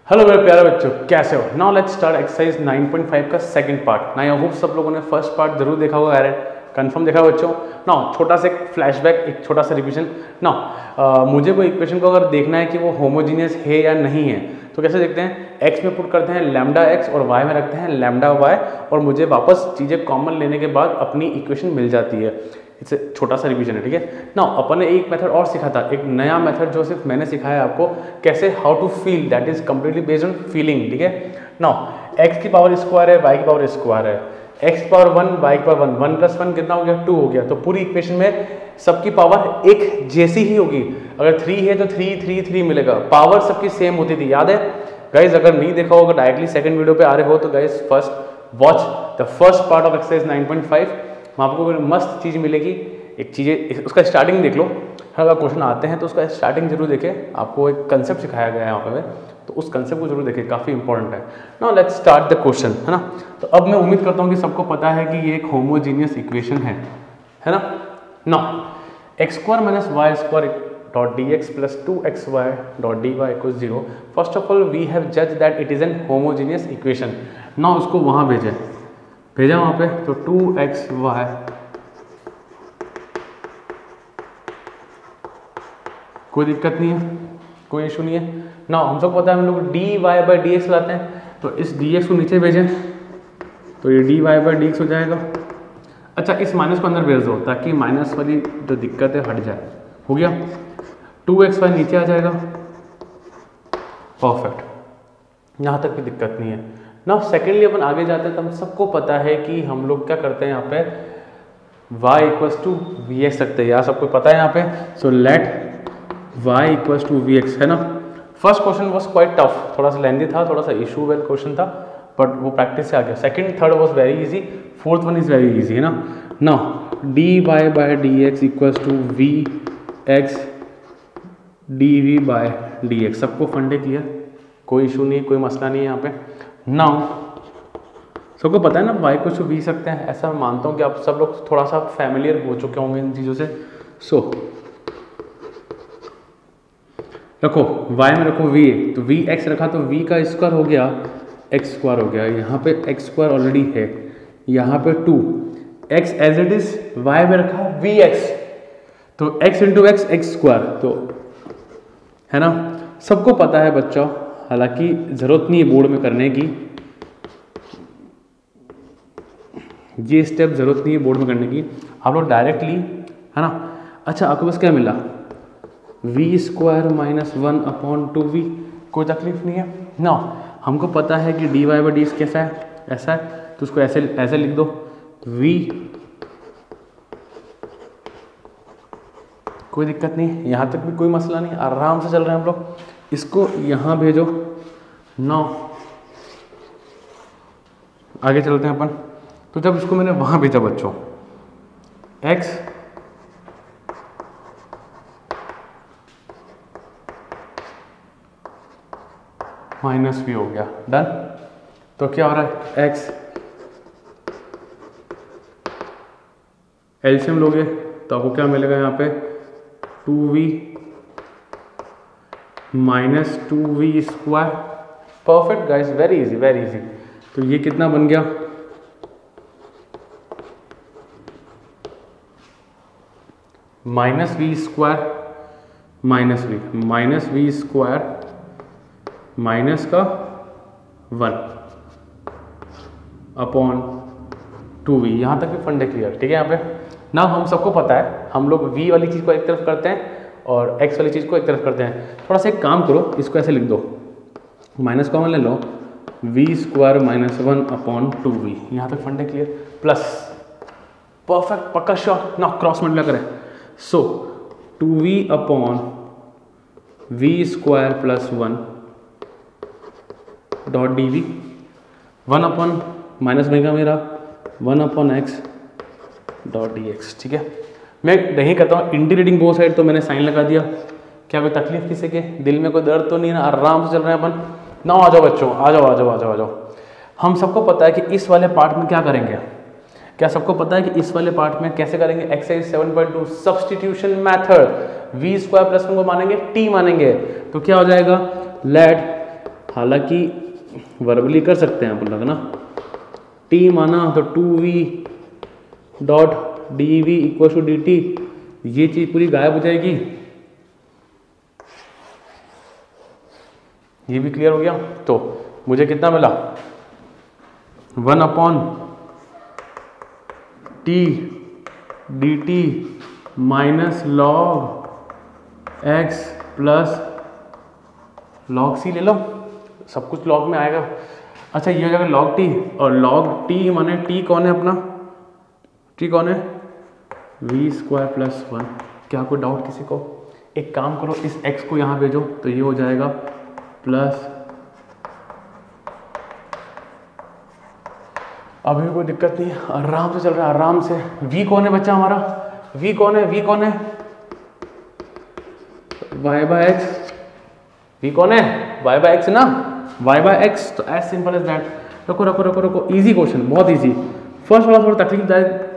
Hello मेरे प्यारे बच्चों, कैसे हो? नाउ लेट्स स्टार्ट एक्सरसाइज 9.5 का सेकंड पार्ट। ना आई होप सब लोगों ने फर्स्ट पार्ट जरूर देखा होगा यार, कंफर्म देखा बच्चों। नाउ छोटा सा एक फ्लैशबैक, एक छोटा सा रिवीजन। नाउ मुझे कोई इक्वेशन को अगर देखना है कि वो होमोजीनियस है या नहीं है, तो कैसे देखते हैं? एक्स में पुट करते हैं लैम्डा एक्स और वाई में रखते हैं लैम्डा वाई, और मुझे वापस चीज़ें कॉमन लेने के बाद अपनी इक्वेशन मिल जाती है। इससे छोटा सा रिवीजन है, ठीक है ना। अपन ने एक मेथड और सीखा था, एक नया मेथड जो सिर्फ मैंने सिखाया आपको, कैसे how to feel, that is completely based on feeling, ठीक है ना। एक्स की पावर स्क्वायर है, वाई की पावर स्क्वायर है, एक्स की पावर 1, वाई की पावर 1, 1 + 1 कितना हो गया? 2 हो गया। तो पूरी इक्वेशन में सबकी पावर एक जैसी ही होगी। अगर 3 है तो 3 3 3 मिलेगा, पावर सबकी सेम होती थी, याद है गाइज? अगर नहीं देखा होगा, डायरेक्टली सेकंड वीडियो पे आ रहे हो तो guys first watch the first part of exercise 9.5। वहाँ आपको कोई मस्त चीज़ मिलेगी। एक चीज़ें उसका स्टार्टिंग देख लो, अगर क्वेश्चन आते हैं तो उसका स्टार्टिंग जरूर देखें। आपको एक कंसेप्ट सिखाया गया है यहाँ पे, तो उस कंसेप्ट को जरूर देखें, काफ़ी इंपॉर्टेंट है। Now let's start the question, है ना। तो अब मैं उम्मीद करता हूँ कि सबको पता है कि ये एक होमोजीनियस इक्वेशन है ना। Now x² - y² dot dx plus 2xy dot dy equals 0. First of all, we have judged that it is an homogeneous equation. Now उसको वहाँ भेजा वहाँ पे, तो 2xy कोई दिक्कत नहीं है, कोई इशू नहीं है ना। हम सबको पता है, हम लोग dy/dx लाते हैं, तो इस dx को नीचे भेजें तो ये dy/dx हो जाएगा। अच्छा, इस माइनस को अंदर भेज दो ताकि माइनस वाली जो दिक्कत है हट जाए। हो गया, 2xy नीचे आ जाएगा, परफेक्ट, यहाँ तक भी दिक्कत नहीं है ना। सेकेंडली अपन आगे जाते हैं तो हम सबको पता है कि हम लोग क्या करते हैं यहाँ पे, y = vx रखते हैं, यार सबको पता है यहाँ पे। सो लेट y = vx, है ना। First question was quite tough, थोड़ा सा लेंदी था, थोड़ा सा इशू वेल क्वेश्चन था, बट वो प्रैक्टिस से आ गया। Second third was very easy, fourth one is very easy, है ना। नाउ dy/dx = vx dv/dx, सबको फंडे क्लियर, कोई इशू नहीं है, कोई मसला नहीं है यहाँ पे। नाउ सबको पता है ना y = v सकते हैं, ऐसा मैं मानता हूँ कि आप सब लोग थोड़ा सा फैमिलियर हो चुके होंगे इन चीज़ों से। सो रखो y में रखो v, तो vx रखा तो v का स्क्वायर हो गया, x² हो गया। यहाँ पे x² ऑलरेडी है, यहाँ पे 2 x as it is, y में रखा vx, तो x × x x², तो है ना। सबको पता है बच्चों, हालांकि ज़रूरत नहीं है बोर्ड में करने की, ये स्टेप ज़रूरत नहीं है बोर्ड में करने की, आप लोग डायरेक्टली, है ना। अच्छा, आपके पास क्या मिला? v² - 1/2v, कोई तकलीफ नहीं है ना। हमको पता है कि dy/dx कैसा है, ऐसा है, तो उसको ऐसे लिख दो, v, कोई दिक्कत नहीं, यहाँ तक भी कोई मसला नहीं, आराम से चल रहे हैं हम लोग। इसको यहाँ भेजो। नाउ आगे चलते हैं अपन। तो जब इसको मैंने वहाँ भेजा बच्चों, x -v हो गया, डन। तो क्या हो रहा है, x एलसीएम लोगे तो आपको क्या मिलेगा यहाँ पे, 2v - 2v²। Perfect guys, very easy, very easy. तो ये कितना बन गया, -v² माइनस का 1/2v। यहाँ तक भी फंडे क्लियर, ठीक है। यहाँ पे ना हम सबको पता है, हम लोग v वाली चीज़ को एक तरफ करते हैं और x वाली चीज़ को एक तरफ करते हैं। थोड़ा सा एक काम करो, इसको ऐसे लिख दो, माइनस कॉमन ले लो, v² - 1/2v, यहाँ तक फंडे क्लियर, प्लस, परफेक्ट, पक्का श्योर ना, क्रॉस मल्टीप्लाई करें। सो 2v/v² + 1 डॉट dv, 1/ माइनस बनेगा मेरा 1/x डॉट dx, ठीक है। मैं नहीं करता हूँ इंटीग्रेटिंग बोथ साइड, तो मैंने साइन लगा दिया। क्या कोई तकलीफ किसी के दिल में, कोई दर्द तो नहीं है ना, आराम से चल रहे हैं अपन ना। आ जाओ बच्चों, आ जाओ आ जाओ आ जाओ आ जाओ। हम सबको पता है कि इस वाले पार्ट में क्या करेंगे, क्या सबको पता है कि इस वाले पार्ट में कैसे करेंगे? एक्सरसाइज 7.2 सब्स्टिट्यूशन मेथड, v² + 1 को मानेंगे t मानेंगे, तो क्या हो जाएगा, लेट हालांकि वर्बली कर सकते हैं अपन लोग ना, टी माना तो 2v dot d v equal to d t, ये चीज़ पूरी गायब हो जाएगी। ये भी क्लियर हो गया। तो मुझे कितना मिला, 1 upon t d t minus log x plus log c ले लो, सब कुछ लॉग में आएगा। अच्छा ये हो जाएगा लॉग टी, और लॉग टी माने टी कौन है अपना, टी कौन है, वी स्क्वायर प्लस 1। क्या कोई डाउट किसी को? एक काम करो, इस x को यहाँ भेजो तो ये हो जाएगा प्लस, अभी कोई दिक्कत नहीं है, आराम से चल रहा है, आराम से। v कौन है बच्चा हमारा, v कौन है, v कौन है, y बाय एक्स, v कौन है, y बाय एक्स ना, y बाय एक्स। तो एज सिंपल एज दैट। रुको रुको रुको रुको, इजी क्वेश्चन, बहुत इजी। फर्स्ट वाला थोड़ा तकलीफ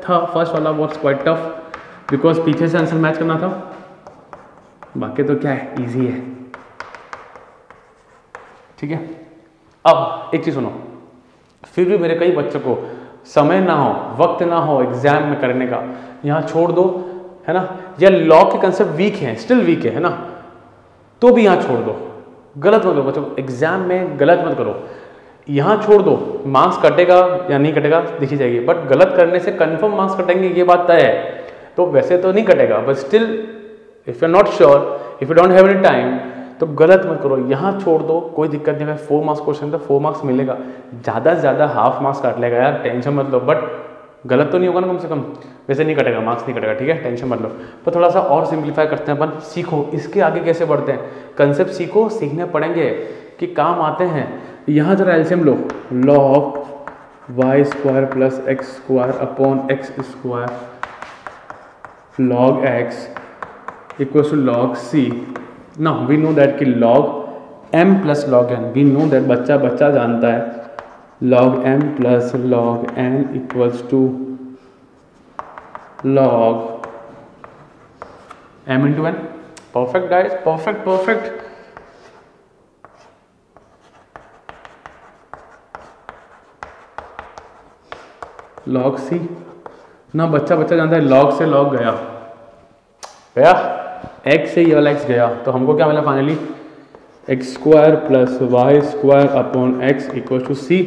था, फर्स्ट वाला वॉज क्वाइट टफ बिकॉज पीछे से आंसर मैच करना था, बाकी तो क्या है, इजी है। ठीक है, अब एक चीज सुनो, फिर भी मेरे कई बच्चों को समय ना हो, वक्त ना हो एग्जाम में करने का, यहाँ छोड़ दो, है ना, या लॉ के कंसेप्ट वीक हैं, स्टिल वीक है ना, तो भी यहाँ छोड़ दो, गलत मत करो बच्चों, एग्जाम में गलत मत करो, यहाँ छोड़ दो। मार्क्स कटेगा या नहीं कटेगा देखी जाएगी, बट गलत करने से कंफर्म मार्क्स कटेंगे, ये बात तय है। तो वैसे तो नहीं कटेगा, but still if you are not sure, if you don't have any time, तो गलत मत करो, यहाँ छोड़ दो, कोई दिक्कत नहीं है। 4 मार्क्स क्वेश्चन तो 4 मार्क्स मिलेगा, ज़्यादा से ज़्यादा हाफ मार्क्स काट लेगा यार, टेंशन मत लो, बट गलत तो नहीं होगा ना कम से कम, वैसे नहीं कटेगा, मार्क्स नहीं कटेगा, ठीक है, टेंशन मत लो। पर थोड़ा सा और सिंप्लीफाई करते हैं अपन, सीखो इसके आगे कैसे बढ़ते हैं, कंसेप्ट सीखो, सीखने पड़ेंगे कि काम आते हैं। यहाँ जरा एलसीएम लो, log y square plus x square upon x square log x equals to log c. Now we know that कि log m plus log n, we know that, बच्चा जानता है log m plus log n equals to log m into n. Perfect guys, perfect perfect. Log c ना, बच्चा जानता है, log से log गया, एक्स से ये वाला एक्स गया, तो हमको क्या मिला finally, x square plus y square upon x equal to c.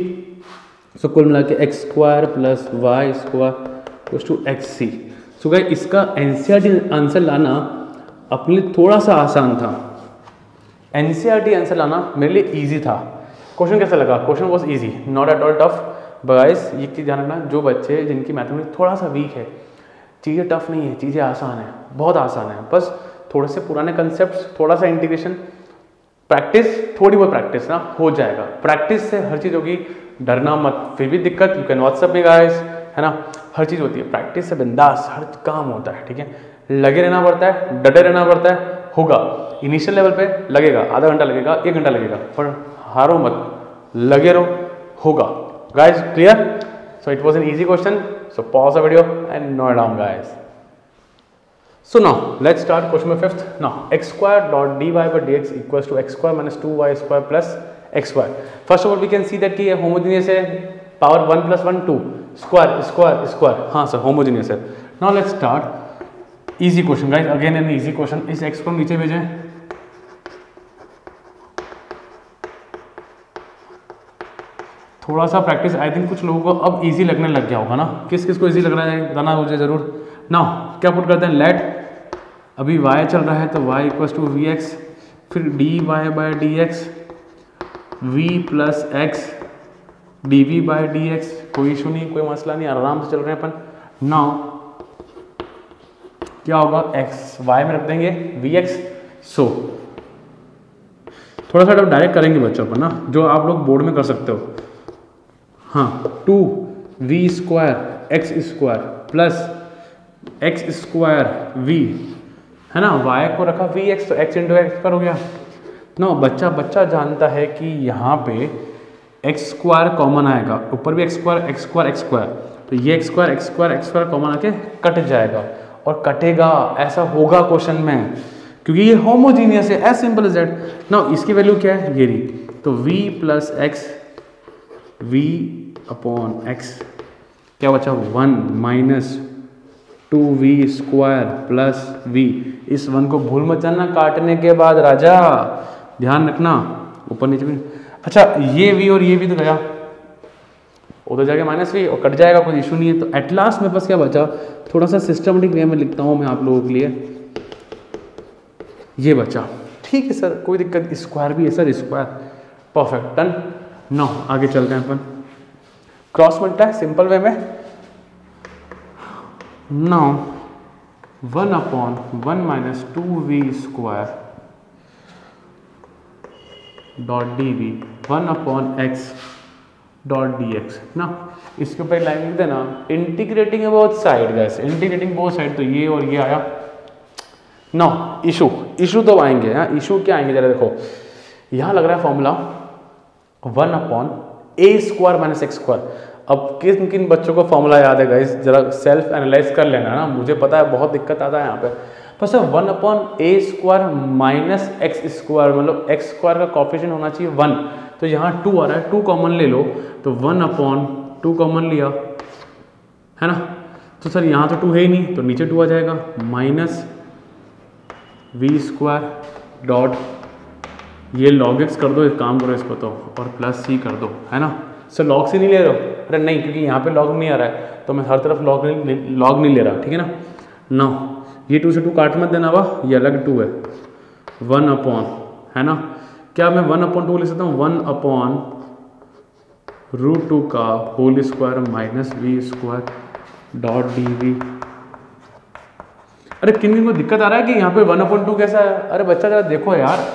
So कुल मिला के x square plus y square equal to x c. So guys इसका एनसीईआरटी आंसर लाना अपने लिए थोड़ा सा आसान था, एनसीईआरटी आंसर लाना मेरे लिए ईजी था। क्वेश्चन कैसा लगा? Question was easy, not at all tough. Guys ये चीज़ ध्यान रखना, जो बच्चे जिनकी मैथमेटिक्स थोड़ा सा वीक है, चीज़ें टफ नहीं है, चीज़ें आसान है, बहुत आसान है, बस थोड़े से पुराने कंसेप्ट, थोड़ा सा इंटीग्रेशन, प्रैक्टिस, थोड़ी बहुत प्रैक्टिस ना हो जाएगा, प्रैक्टिस से हर चीज़ होगी, डरना मत। फिर भी दिक्कत यू कैन व्हाट्सएप में गाइस, है ना, हर चीज़ होती है, प्रैक्टिस से बिंदास हर काम होता है, ठीक है, लगे रहना पड़ता है, डटे रहना पड़ता है, होगा। इनिशियल लेवल पे लगेगा, आधा घंटा लगेगा, 1 घंटा लगेगा, पर हारो मत, लगे रहो, होगा। Guys, clear? So it was an easy question. So pause the video and note down, guys. So now let's start question number 5th. Now x square dot dy by dx equals to x square minus 2y square plus x square. First of all, we can see that कि ये homogeneous है, power 1 plus 1 2 square square square. हाँ sir, homogeneous है. Now let's start. Easy question, guys. Again an easy question. इस x को नीचे भेजें. थोड़ा सा प्रैक्टिस, आई थिंक कुछ लोगों को अब इजी लगने लग गया होगा ना। किस किस को इजी लग रहा है बताना मुझे ज़रूर। नाउ क्या पुट करते हैं, लेट, अभी y चल रहा है तो y equals to v x, फिर d y by d x, v plus x d v by d x, कोई इशू नहीं, कोई मसला नहीं, आराम से चल रहे हैं अपन। नाउ क्या होगा, एक्स y में रख देंगे वी एक्स। सो थोड़ा सा डायरेक्ट करेंगे बच्चों पर ना, जो आप लोग बोर्ड में कर सकते हो। हाँ, 2v square x square plus x square v, है ना, y को रखा वी एक्स, तो x इंटू एक्स पर हो गया। नो बच्चा जानता है कि यहाँ पे एक्स स्क्वायर कॉमन आएगा, ऊपर भी एक्स स्क्वायर, तो ये एक्स स्क्वायर कॉमन आके कट जाएगा, और कटेगा, ऐसा होगा क्वेश्चन में, क्योंकि ये होमोजीनियस है, as simple as that. Now इसकी वैल्यू क्या है, ये रही, तो v plus x v upon x क्या बचा 1 minus 2v square plus v। इस 1 को भूल मत जाना काटने के बाद राजा, ध्यान रखना ऊपर नीचे भी। अच्छा ये v और ये भी तो गया, उधर जाके माइनस v और कट जाएगा, कोई इशू नहीं है। तो एट लास्ट मेरे पास क्या बचा, थोड़ा सा सिस्टमेटिक वे में लिखता हूँ मैं आप लोगों के लिए, ये बचा। ठीक है सर कोई दिक्कत, स्क्वायर भी है sir, square perfect done. No आगे चलते हैं अपन, क्रॉस मल्टीप्लाई सिंपल वे में। No 1 upon 1 minus 2v square dot d v 1 upon x dot d x ना। इसके ऊपर लाइन लिख देना, integrating both side guys, integrating both side, तो ये और ये आया। नो इशू तो आएंगे, हाँ इशू क्या आएंगे जरा देखो, यहाँ लग रहा है फॉर्मूला 1 अपॉन ए स्क्वायर माइनस एक्स स्क्वायर। अब किन किन बच्चों को फॉर्मूला याद है गाइस, जरा सेल्फ एनालाइज कर लेना ना, मुझे पता है बहुत दिक्कत आता है यहाँ पे। पर सर 1 अपॉन ए स्क्वायर माइनस एक्स स्क्वायर, मतलब एक्स स्क्वायर का कॉफिशिएंट होना चाहिए 1, तो यहाँ 2 आ रहा है, 2 कॉमन ले लो, तो 1 अपॉन 2 कॉमन लिया है ना, तो सर यहाँ तो 2 है ही नहीं, तो नीचे 2 आ जाएगा, माइनस वी स्क्वायर डॉट ये लॉग एक्स कर दो, एक काम करो इसको तो, और प्लस सी कर दो, है ना। सर लॉग सी नहीं ले रहे हो, अरे नहीं क्योंकि यहाँ पे लॉग नहीं आ रहा है, तो मैं हर तरफ लॉग नहीं ले रहा, ठीक है ना। ना ये 2 से 2 काट मत देना, वाह ये अलग 2 है, 1 अपॉन, है ना, क्या मैं 1 अपॉन 2 लिख सकता हूँ, 1 अपॉन √2 का whole square minus v square dot d v. अरे किन को दिक्कत आ रहा है कि यहाँ पे 1 अपॉन 2 कैसा है, अरे बच्चा जरा देखो यार,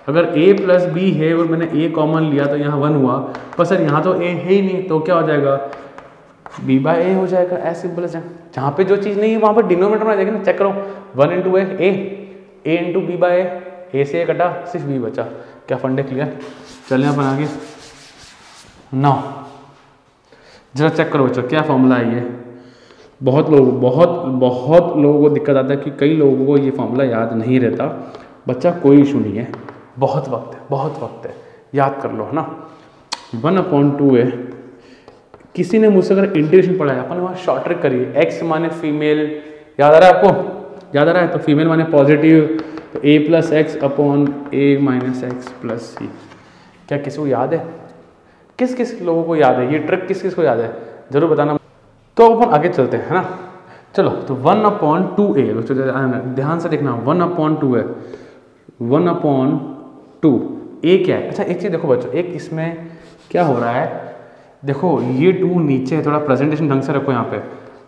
अगर a प्लस बी है और मैंने a कॉमन लिया तो यहाँ 1 हुआ, पर सर यहाँ तो a है ही नहीं, तो क्या हो जाएगा b बाय a हो जाएगा, ऐसे सिंपल है। जहाँ पे जो चीज़ नहीं है वहाँ पर डिनोमिनेटर में देखिए ना, चेक करो 1 into a into b by a से a कटा, सिर्फ b बचा। क्या फंडे क्लियर, चलें अपन आगे। नाउ जरा चेक करो बच्चों क्या फॉर्मूला है ये, बहुत लोगों को दिक्कत आता है कि कई लोगों को ये फॉर्मूला याद नहीं रहता। बच्चा कोई इशू नहीं है, बहुत वक्त है, याद कर लो, है ना। 1 अपॉन 2 है, किसी ने मुझसे अगर इंटीग्रेशन पढ़ाया, अपन वहाँ शॉर्ट ट्रिक करिए, एक्स माने फीमेल, याद आ रहा है आपको, याद आ रहा है, तो फीमेल माने पॉजिटिव, तो a plus x upon a minus x plus c. क्या किसी को याद है, किस किस लोगों को याद है ये ट्रिक, किस किस को याद है जरूर बताना। तो अपन आगे चलते हैं, है ना। चलो तो 1 अपॉन 2a, ध्यान से देखना, 1 अपॉन 2 है, 1 अपॉन 2 a क्या है। अच्छा एक चीज़ देखो बच्चों, एक इसमें क्या हो रहा है, देखो ये 2 नीचे है, थोड़ा प्रेजेंटेशन ढंग से रखो, यहाँ पे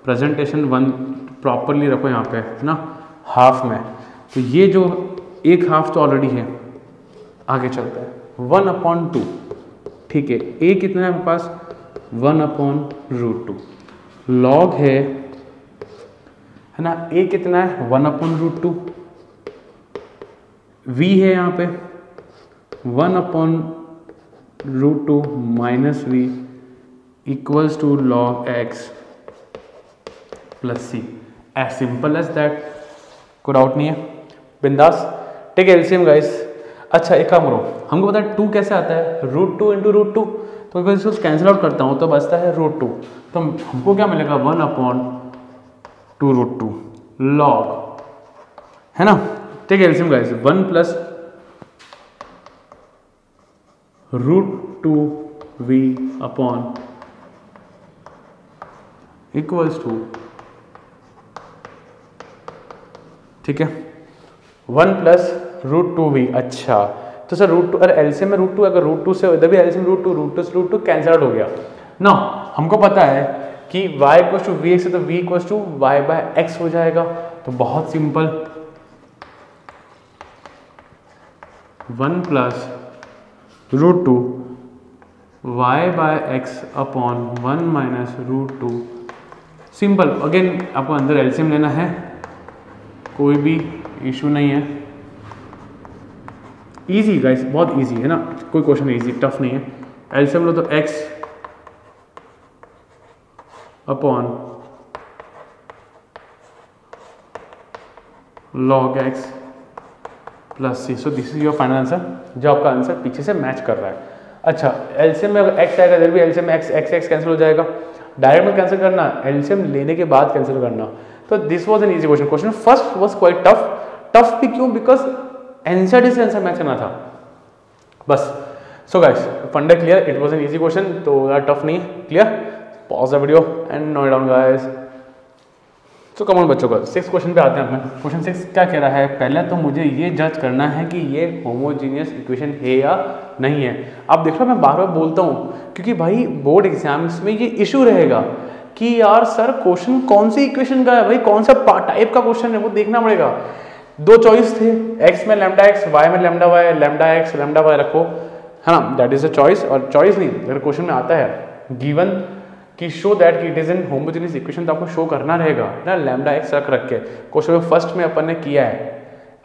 प्रेजेंटेशन 1 प्रॉपरली रखो यहाँ पे, है ना, हाफ में, तो ये जो एक हाफ तो ऑलरेडी है। आगे चलते हैं, 1 अपॉन 2, ठीक है, a कितना है मेरे पास 1 अपॉन √2, लॉग है ना, a कितना है 1 अपॉन √2, v है यहाँ पे 1 upon √2 minus v equals to log x plus c, as simple as that, कोई डाउट नहीं है, बिंदास। ठीक है एलसीएम गाइस। अच्छा एक काम करो, हमको पता है 2 कैसे आता है, √2 इंटू √2, तो अगर इसको कैंसिल आउट करता हूँ तो बचता है √2, तो हमको क्या मिलेगा 1 अपॉन 2√2 लॉग, है ना। ठीक है LCM guys, 1 plus √2v upon equals to, ठीक है, 1 प्लस √2v। अच्छा तो सर √2, अरे एलसीएम में √2, अगर √2 से इधर भी एलसीएम √2 से √2 कैंसिल आउट हो गया ना। हमको पता है कि y equals to v x है, तो v equals to y by x हो जाएगा, तो बहुत simple, 1 plus √2 y by x upon 1 minus √2, simple. Again आपको अंदर एलसीएम लेना है, कोई भी इशू नहीं है, इजी गाइस, बहुत इजी है ना, कोई क्वेश्चन इजी टफ नहीं है। एलसीएम लो तो x upon log x plus c. So this is your final answer, जो आपका आंसर पीछे से मैच कर रहा है। अच्छा, एलसीएम में अगर एक्स आएगा, इधर भी एलसीएम में एक्स एक्स कैंसिल हो जाएगा। डायरेक्ट में कैंसिल करना, एलसीएम लेने के बाद कैंसिल करना। तो this was an easy question. Question first was quite tough भी क्यों? बिकॉज एनसीईआरटी से आंसर मैच करना था बस। सो गाइस, फंडा clear, it was an easy question, तो यार टफ नहीं है। Clear? Pause the video and note down guys. तो कम ऑन बच्चों का 6 क्वेश्चन पे आते हैं अपने। क्वेश्चन 6 क्या कह रहा है? पहले तो मुझे ये जज करना है कि ये होमोजीनियस इक्वेशन है या नहीं है। आप देख रहे हो मैं बार बार बोलता हूँ क्योंकि भाई बोर्ड एग्जाम्स में ये इशू रहेगा कि यार सर क्वेश्चन कौन सी इक्वेशन का है, भाई कौन सा टाइप का क्वेश्चन है वो देखना पड़ेगा। 2 चॉइस थे, x में लैम्डा x, y में lambda y, lambda x lambda y रखो, है ना, दैट इज अ चॉइस। और चॉइस नहीं, अगर क्वेश्चन में आता है गिवन कि show that it is an homogeneous equation, तो आपको शो करना रहेगा ना लैम्डा x रख के। क्वेश्चन में फर्स्ट में अपन ने किया है,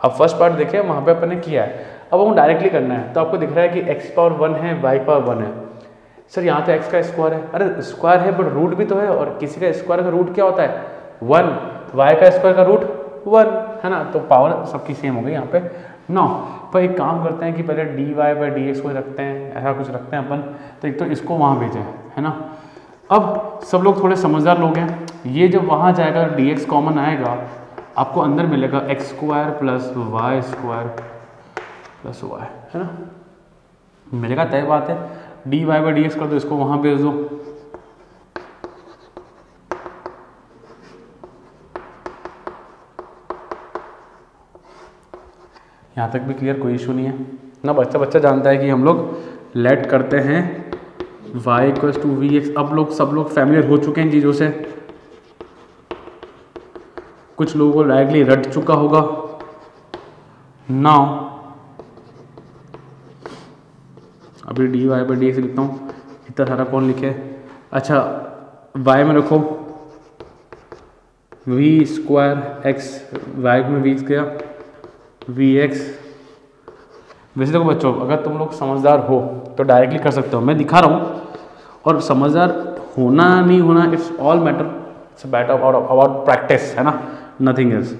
अब फर्स्ट पार्ट देखिए वहाँ पे अपन ने किया है। अब हमको डायरेक्टली करना है, तो आपको दिख रहा है कि x पावर 1 है, y पावर 1 है। सर यहाँ तो x का स्क्वायर है, अरे स्क्वायर है बट रूट भी तो है, और किसी का स्क्वायर का रूट क्या होता है 1, y का स्क्वायर का रूट 1, है ना, तो पावर सबकी सेम हो गई यहाँ पे 9। पर एक काम करते हैं कि पहले dy/dx को रखते हैं, ऐसा कुछ रखते हैं अपन। तो एक तो इसको वहाँ भेजें, है ना। अब सब लोग थोड़े समझदार लोग हैं, ये जब वहाँ जाएगा dx कॉमन आएगा, आपको अंदर मिलेगा x² plus y² plus y, है ना, मिलेगा, तय बात है। dy/dx कर दो, इसको वहाँ भेज दो, यहाँ तक भी क्लियर, कोई इशू नहीं है ना। बच्चा जानता है कि हम लोग लेट करते हैं y = vx। अब सब लोग फैमिलियर हो चुके हैं इन चीज़ों से, कुछ लोगों को डायरेक्टली रट चुका होगा। नाउ अभी dy/dx लिखता हूँ, इतना सारा कौन लिखे। अच्छा, y में रखो v² x, y में v गया vx। वैसे देखो बच्चों, अगर तुम लोग समझदार हो तो डायरेक्टली कर सकते हो, मैं दिखा रहा हूँ। और समझदार होना नहीं होना, it's all matter, it's matter about practice, है ना, नथिंग एल्स।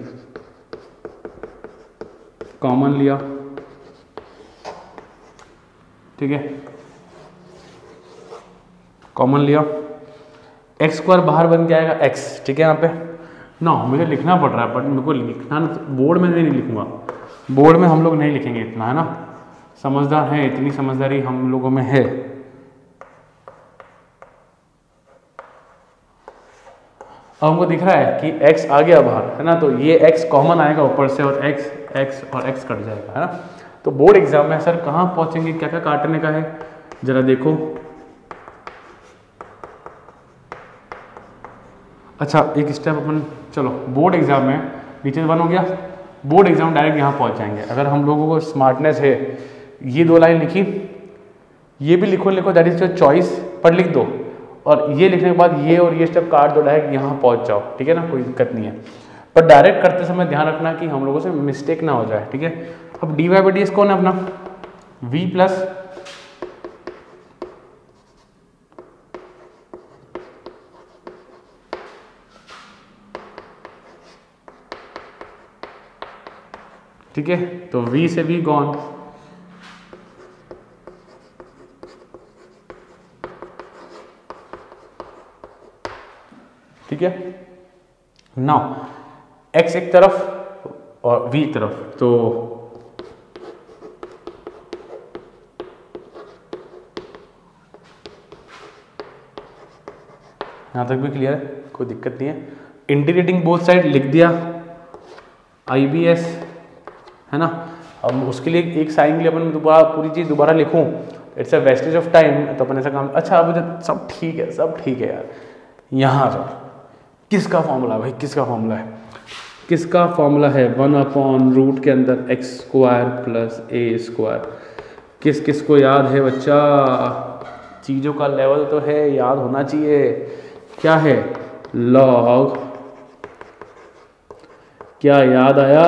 कॉमन लिया, ठीक है, कॉमन लिया, x² बाहर बन के आएगा x, ठीक है। यहाँ पे ना मुझे लिखना पड़ रहा है, बट मेरे को लिखना बोर्ड में नहीं लिखूंगा, बोर्ड में हम लोग नहीं लिखेंगे इतना, है ना, समझदार है, इतनी समझदारी हम लोगों में है। अब हमको दिख रहा है कि x आ गया बाहर, है ना, तो ये x कॉमन आएगा ऊपर से, और x और x कट जाएगा, है ना। तो बोर्ड एग्जाम में सर कहाँ पहुँचेंगे, क्या क्या काटने का है, जरा देखो। अच्छा, एक स्टेप अपन, चलो बोर्ड एग्जाम में नीचे 1 हो गया, बोर्ड एग्जाम डायरेक्ट यहाँ पहुँच जाएंगे। अगर हम लोगों को स्मार्टनेस है, ये 2 लाइन लिखी, ये भी लिखो दैट इज योर चॉइस, पर लिख दो, और ये लिखने के बाद ये और ये स्टेप काट दो, डायरेक्ट यहाँ पहुँच जाओ, ठीक है ना, कोई दिक्कत नहीं है। पर डायरेक्ट करते समय ध्यान रखना कि हम लोगों से मिस्टेक ना हो जाए, ठीक है। अब dy/dx कौन है अपना, v प्लस ठीक है, तो v से v गॉन, ठीक है। नाउ x एक तरफ और v एक तरफ, तो यहाँ तक भी क्लियर है, कोई दिक्कत नहीं है। इंटीग्रेटिंग बोथ साइड लिख दिया, IBS, है ना। अब उसके लिए एक साइन के लिए अपन दोबारा पूरी चीज़ दोबारा लिखूं, it's a wastage of time, तो अपन ऐसा काम। अच्छा, अब सब ठीक है, सब ठीक है यार। यहाँ सर किसका फॉर्मूला है भाई, किसका फॉर्मूला है, किसका फॉर्मूला है, 1/रूट के अंदर x² प्लस a²। किस किस को याद है बच्चा, चीज़ों का लेवल तो है, याद होना चाहिए। क्या है, लॉग, क्या याद आया,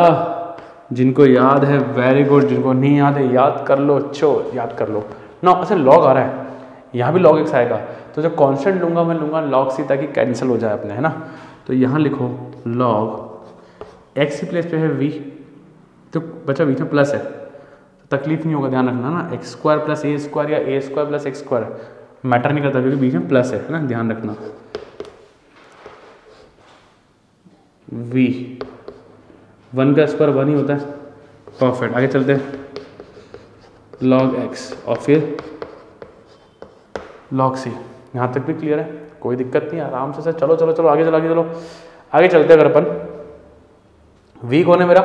जिनको याद है वेरी गुड, जिनको नहीं याद है याद कर लो, अच्छो याद कर लो ना। अच्छा, लॉग आ रहा है, यहाँ भी log x आएगा, तो जो कांस्टेंट लूँगा मैं लूँगा log c, ताकि कैंसिल हो जाए अपने, है ना। तो यहाँ लिखो log x की प्लेस पे है v, तो बच्चा बीच में प्लस है तो तकलीफ नहीं होगा, ध्यान रखना ना। X square plus a square या a square plus x square matter नहीं करता क्योंकि बीच में प्लस है ना, ध्यान रखना। v 1 का स्क्वायर 1 ही होता है। परफेक्ट, आगे चलते हैं। log x और फिर log c, यहाँ तक भी क्लियर है, कोई दिक्कत नहीं, आराम से सर। चलो चलो चलो आगे चलो आगे चलो आगे चलते हैं। अगर अपन v कौन है मेरा,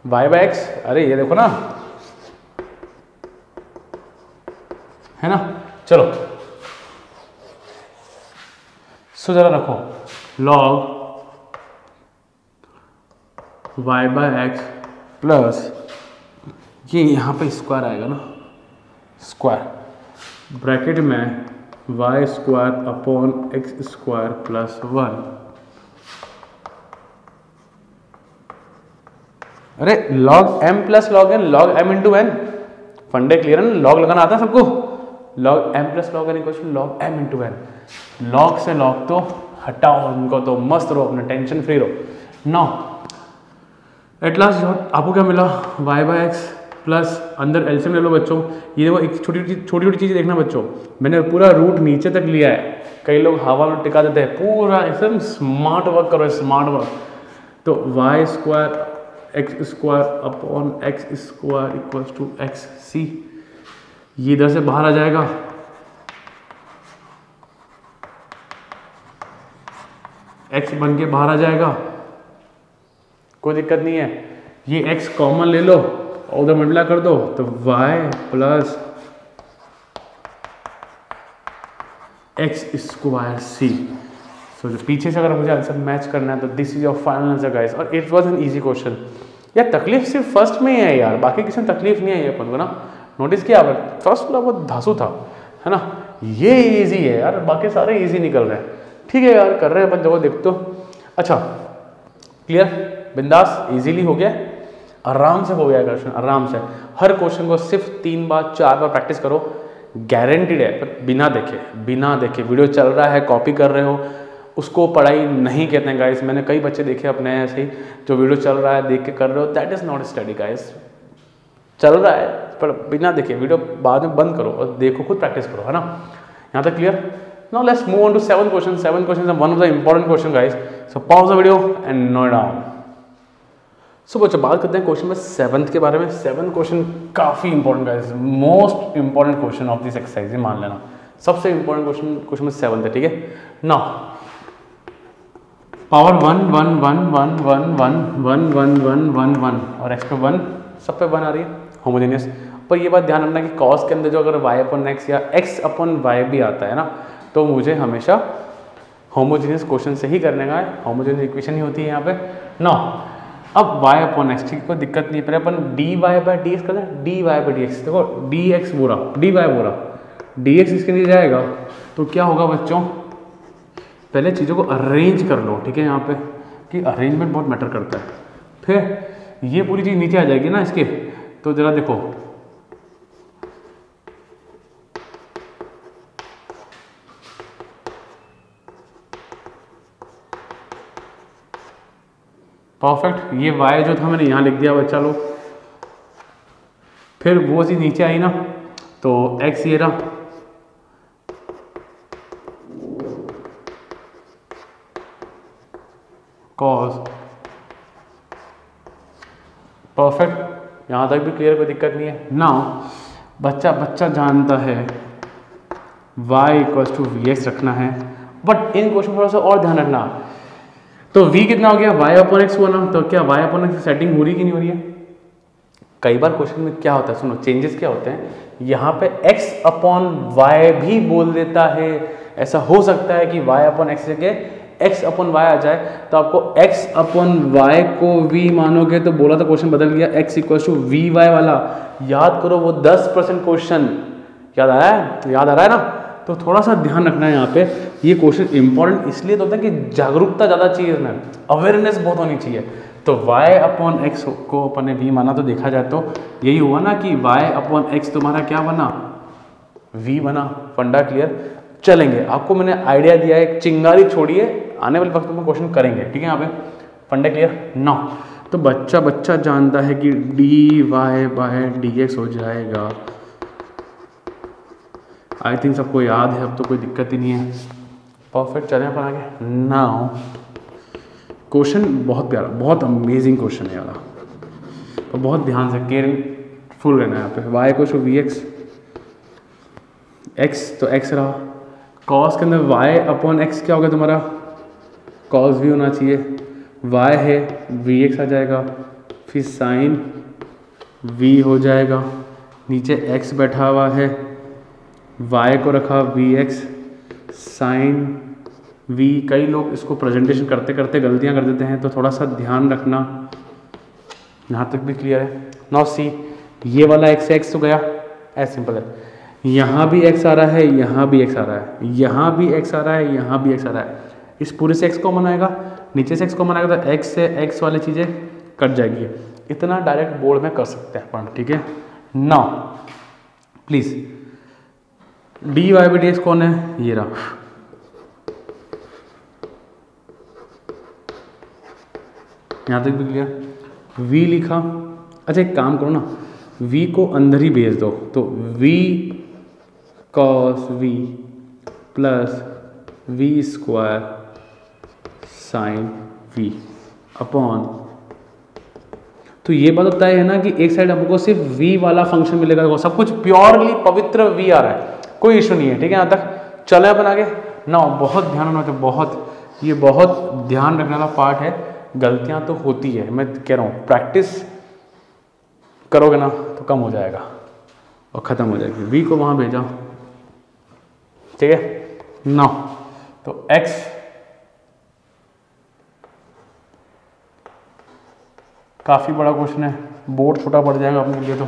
y बाय एक्स, अरे ये देखो ना, है ना। चलो सो जरा रखो log y by x plus ये यहाँ पे स्क्वायर आएगा ना, स्क्वायर ब्रैकेट में y square upon x square plus 1। अरे log m plus log n, log m into n, फंडे क्लियर है ना, log लगाना आता है सबको। log m plus log n equal to log m into n। log से log तो हटाओ, इनको तो मस्त रहो, अपना टेंशन फ्री रहो। नाउ एट लास्ट आपको क्या मिला, y बाय एक्स प्लस अंदर एलसीएम ले लो बच्चों। ये देखो एक छोटी छोटी चीज़ देखना बच्चों, मैंने पूरा रूट नीचे तक लिया है। कई लोग हवा में टिका देते हैं, पूरा एकदम स्मार्ट वर्क करो, स्मार्ट वर्क। तो y square x square upon x square equals to x c, ये इधर से बाहर आ जाएगा। x बन के बाहर आ जाएगा, कोई दिक्कत नहीं है। ये x कॉमन ले लो और उधर मल्टीप्लाई कर दो, तो y प्लस एक्स स्क्वायर सी। सो जो पीछे से अगर मुझे आंसर मैच करना है तो this is your final answer guys. और it was an easy question. यार तकलीफ सिर्फ फर्स्ट में ही है यार, बाकी किसी में तकलीफ नहीं है अपन को ना। नोटिस किया आपने, फर्स्ट वाला बहुत धांसू था, है ना। ये इजी है यार, बाकी सारे इजी निकल रहे हैं। ठीक है यार, कर रहे हैं अपन, देखो देख तो। अच्छा क्लियर, बिंदास, इजीली हो गया, आराम से हो गया क्वेश्चन, आराम से। हर क्वेश्चन को सिर्फ 3 बार 4 बार प्रैक्टिस करो, गारंटीड है। पर बिना देखे वीडियो चल रहा है, कॉपी कर रहे हो, उसको पढ़ाई नहीं कहते हैं गाइस। मैंने कई बच्चे देखे अपने ऐसे ही, जो वीडियो चल रहा है देख के कर रहे हो, that is not study guys. चल रहा है पर बिना देखे वीडियो बाद में बंद करो और देखो, खुद प्रैक्टिस करो, है ना। यहाँ तक clear. Now let's move on to 7 question. 7 question one of the important question guys. So pause the video and note down. So बच्चों बात करते हैं क्वेश्चन में 7th के बारे में। 7 क्वेश्चन काफ़ी important guys, most important question of this exercise, मान लेना। सबसे इंपॉर्टेंट क्वेश्चन में 7th है, ठीक है। नाउ पावर 1 1 1 1 1 1 1 1 1 1 1 और x पे 1, सब पे 1 आ रही है, होमोजेनियस। पर ये बात ध्यान रखना कि cos के अंदर जो अगर y अपॉन x या x अपॉन y भी आता है ना, तो मुझे हमेशा होमोजेनियस क्वेश्चन से ही करने का है। होमोजेनियस इक्वेशन ही होती है यहाँ पे। नाउ अब y अपॉन एक्स, ठीक, कोई दिक्कत नहीं। पहले अपन dy बाई डी एक्स करते हैं, dy बाई डी एक्स। देखो dx बोरा dy बोरा dx इसके लिए जाएगा, तो क्या होगा बच्चों, पहले चीज़ों को अरेंज कर लो, ठीक है, यहाँ पे कि अरेंजमेंट बहुत मैटर करता है। फिर ये पूरी चीज़ नीचे आ जाएगी ना इसके, तो जरा देखो परफेक्ट। ये y जो था मैंने यहाँ लिख दिया बच्चा लोग। फिर वो चीज़ नीचे आई ना, तो x ये रहा, cos, परफेक्ट। यहाँ तक भी क्लियर, कोई दिक्कत नहीं है। नाउ बच्चा जानता है y equals to v x रखना है, बट इन क्वेश्चन थोड़ा सा और ध्यान रखना। तो v कितना हो गया, y अपॉन एक्स हुआ ना, तो क्या y अपॉन एक्स सेटिंग हो रही कि नहीं हो रही है। कई बार क्वेश्चन में क्या होता है, सुनो चेंजेस क्या होते हैं, यहाँ पे x अपॉन y भी बोल देता है। ऐसा हो सकता है कि y अपॉन एक्स जगह x अपॉन y आ जाए, तो आपको x अपॉन y को v मानोगे तो बोला था क्वेश्चन बदल गया, x equal to v y वाला। याद करो वो 10% क्वेश्चन याद आया है, याद आ रहा है ना। तो थोड़ा सा ध्यान रखना है यहाँ पे। ये क्वेश्चन इंपॉर्टेंट इसलिए तो होता है कि जागरूकता ज़्यादा चाहिए इसमें, अवेयरनेस बहुत होनी चाहिए। तो y अपॉन एक्स को अपन ने v माना, तो देखा जाए तो यही हुआ ना कि y अपॉन एक्स तुम्हारा क्या बना, v बना। फंडा क्लियर, चलेंगे। आपको मैंने आइडिया दिया है, चिंगारी छोड़िए, आने वाले वक्त में क्वेश्चन करेंगे, ठीक है। यहाँ पे फंडा क्लियर। नाउ तो बच्चा बच्चा जानता है कि dy बाय dx हो जाएगा। आई थिंक सबको याद है, अब तो कोई दिक्कत ही नहीं है। परफेक्ट, चलें अपन आगे। नाउ क्वेश्चन बहुत प्यारा, बहुत अमेजिंग क्वेश्चन है यार, तो बहुत ध्यान से केयरफुल रहना है यहाँ पे। y को वी एक्स, x तो x रहा, cos के अंदर y अपॉन x क्या हो गया तुम्हारा, cos v होना चाहिए, y है वी एक्स आ जाएगा, फिर साइन v हो जाएगा, नीचे x बैठा हुआ है, y को रखा वी एक्स साइन v। कई लोग इसको प्रेजेंटेशन करते करते गलतियां कर देते हैं, तो थोड़ा सा ध्यान रखना। यहाँ तक भी क्लियर है। नाउ सी, ये वाला x तो गया, एज सिंपल है। यहाँ भी x आ रहा है, यहाँ भी x आ रहा है, यहाँ भी x आ रहा है, यहाँ भी x आ रहा है। इस पूरे से x कॉमन आएगा, नीचे से x कॉमन आएगा, तो x से x वाली चीज़ें कट जाएगी। इतना डायरेक्ट बोर्ड में कर सकते हैं अपन, ठीक है। Now please dy by dx कौन है, ये रहा। यहाँ तक भी क्लियर। v लिखा, अच्छा एक काम करो ना, v को अंदर ही भेज दो, तो v cos v plus v square sine v upon, तो ये बात होता है ना कि एक साइड हमको सिर्फ v वाला फंक्शन मिलेगा, वो सब कुछ प्योरली पवित्र v आ रहा है, कोई इशू नहीं है, ठीक है। यहाँ तक चले अपन आगे। ना बहुत ध्यान रखना, तो बहुत ये बहुत ध्यान रखने वाला पार्ट है। गलतियां तो होती है, मैं कह रहा हूँ प्रैक्टिस करोगे ना तो कम हो जाएगा और ख़त्म हो जाएगी। v को वहाँ भेजा, ठीक है। ना तो x काफ़ी बड़ा क्वेश्चन है, बोर्ड छोटा पड़ जाएगा अपने लिए, तो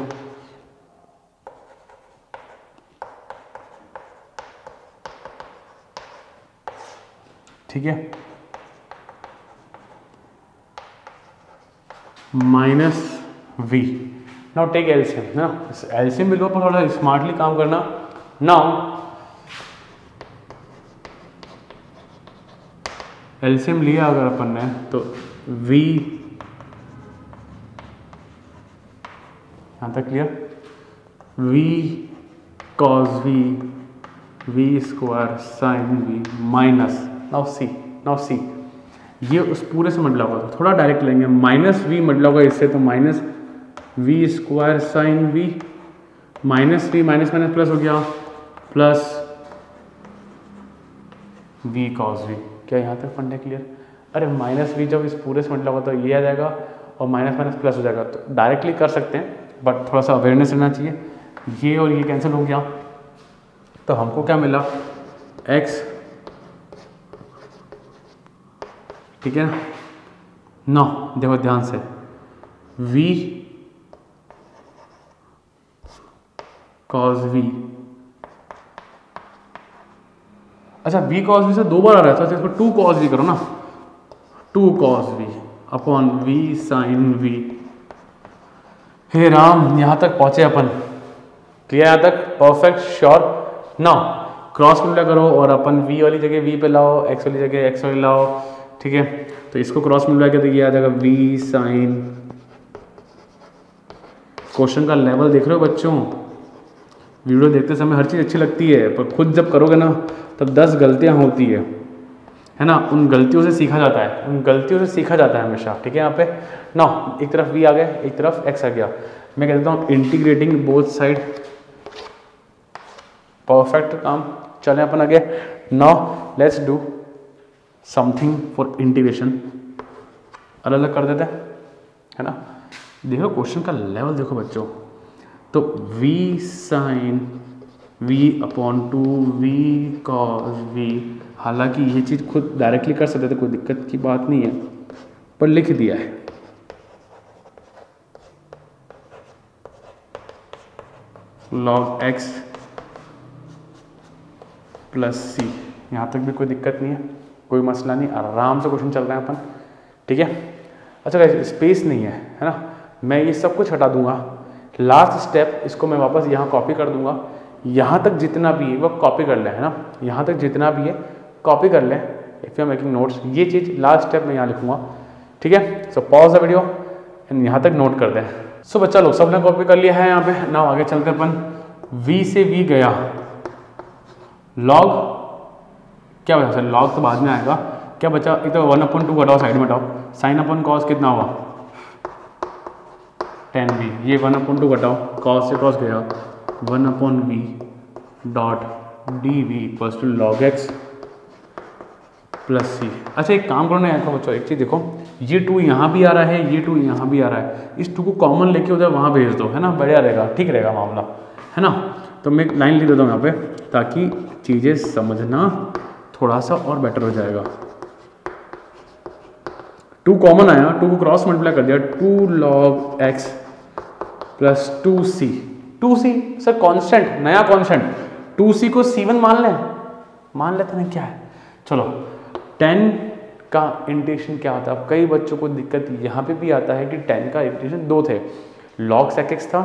ठीक है। Minus v, now take LCM ना, एलसीएम भी लो पर थोड़ा स्मार्टली काम करना। नाउ एलसीएम लिया अगर अपन ने, तो v यहाँ तक clear, v cos v v square sine v minus, now see ये उस पूरे से मल्टीप्लाई होगा, तो थोड़ा डायरेक्ट लेंगे, माइनस v मल्टीप्लाई होगा इससे, तो minus v square sine v, minus v minus minus plus हो गया, प्लस v cos v। क्या यहाँ तक फंडे क्लियर? अरे माइनस v जब इस पूरे से मल्टीप्लाई होगा तो ये आ जाएगा और माइनस माइनस प्लस हो जाएगा, तो डायरेक्टली कर सकते हैं बट थोड़ा सा अवेयरनेस रहना चाहिए। ये और ये कैंसिल हो गया, तो हमको क्या मिला, x, ठीक है ना। देखो ध्यान से, v cos v, अच्छा v cos v से दो बार आ रहा है, तो इसको 2 cos v करो ना, 2 cos v upon v sin v। हे राम, यहाँ तक पहुंचे अपन, क्लियर यहाँ तक, परफेक्ट, श्योर। ना क्रॉस मल्टीप्लाई करो और अपन v वाली जगह v पे लाओ, x वाली जगह x वाली लाओ, ठीक है। तो इसको क्रॉस मल्टीप्लाई करके ये आ जाएगा v साइन। क्वेश्चन का लेवल देख रहे हो बच्चों, वीडियो देखते समय हर चीज़ अच्छी लगती है, पर खुद जब करोगे ना तब 10 गलतियां होती है ना। उन गलतियों से सीखा जाता है, उन गलतियों से सीखा जाता है हमेशा, ठीक है। यहाँ पे ना एक तरफ v आ गया, एक तरफ x आ गया, मैं कह देता हूँ इंटीग्रेटिंग बोथ साइड, परफेक्ट काम। चलें अपन आगे। Now let's do something for integration, अलग अलग कर देते हैं, है ना। देखो क्वेश्चन का लेवल देखो बच्चों, तो v sine v upon 2 v cos v, हालांकि ये चीज़ खुद डायरेक्टली कर सकते थे, कोई दिक्कत की बात नहीं है, पर लिख दिया है। log x प्लस सी, यहाँ तक भी कोई दिक्कत नहीं है, कोई मसला नहीं, आराम से क्वेश्चन चल रहे हैं अपन, ठीक है। अच्छा गाइस, स्पेस नहीं है ना, मैं ये सब कुछ हटा दूंगा, लास्ट स्टेप इसको मैं वापस यहाँ कॉपी कर दूंगा, यहाँ तक जितना भी है वो कॉपी कर लें, है ना, यहाँ तक जितना भी है कॉपी कर लें if you are making notes. ये चीज़ लास्ट स्टेप मैं यहाँ लिखूंगा, ठीक है। सो पॉज द वीडियो, यहाँ तक नोट कर दें। सो बच्चा लोग सबने कॉपी कर लिया है यहाँ पे ना। आगे चलते अपन, v से v गया, log क्या बचा सर, log तो बाद में आएगा, क्या बचा, एक तो 1/2 घटाओ, साइड में हटाओ, साइन अपन कॉस कितना हुआ 10v, ये 1/2 घटाओ, कॉस से कॉस गया 1/v dot dv equals to log x plus c। अच्छा एक काम करो ना यहाँ बच्चों, एक चीज़ देखो, ये 2 यहाँ भी आ रहा है, ये 2 यहाँ भी आ रहा है, इस 2 को कॉमन लेके उधर वहाँ भेज दो, है ना, बढ़िया रहेगा, ठीक रहेगा मामला, है ना। तो मैं एक लाइन लिख देता हूँ यहाँ पे ताकि चीज़ें समझना थोड़ा सा और बेटर हो जाएगा। 2 कॉमन आया, 2 को क्रॉस मल्टीप्लाई कर दिया, 2 log x plus 2c। 2c sir constant, नया कॉन्स्टेंट, 2c को c1 मान लेते हैं, क्या है, चलो 10 का इंटीग्रेशन क्या होता है। अब कई बच्चों को दिक्कत यहाँ पे भी आता है कि 10 का इंटीग्रेशन 2 थे, log sec x था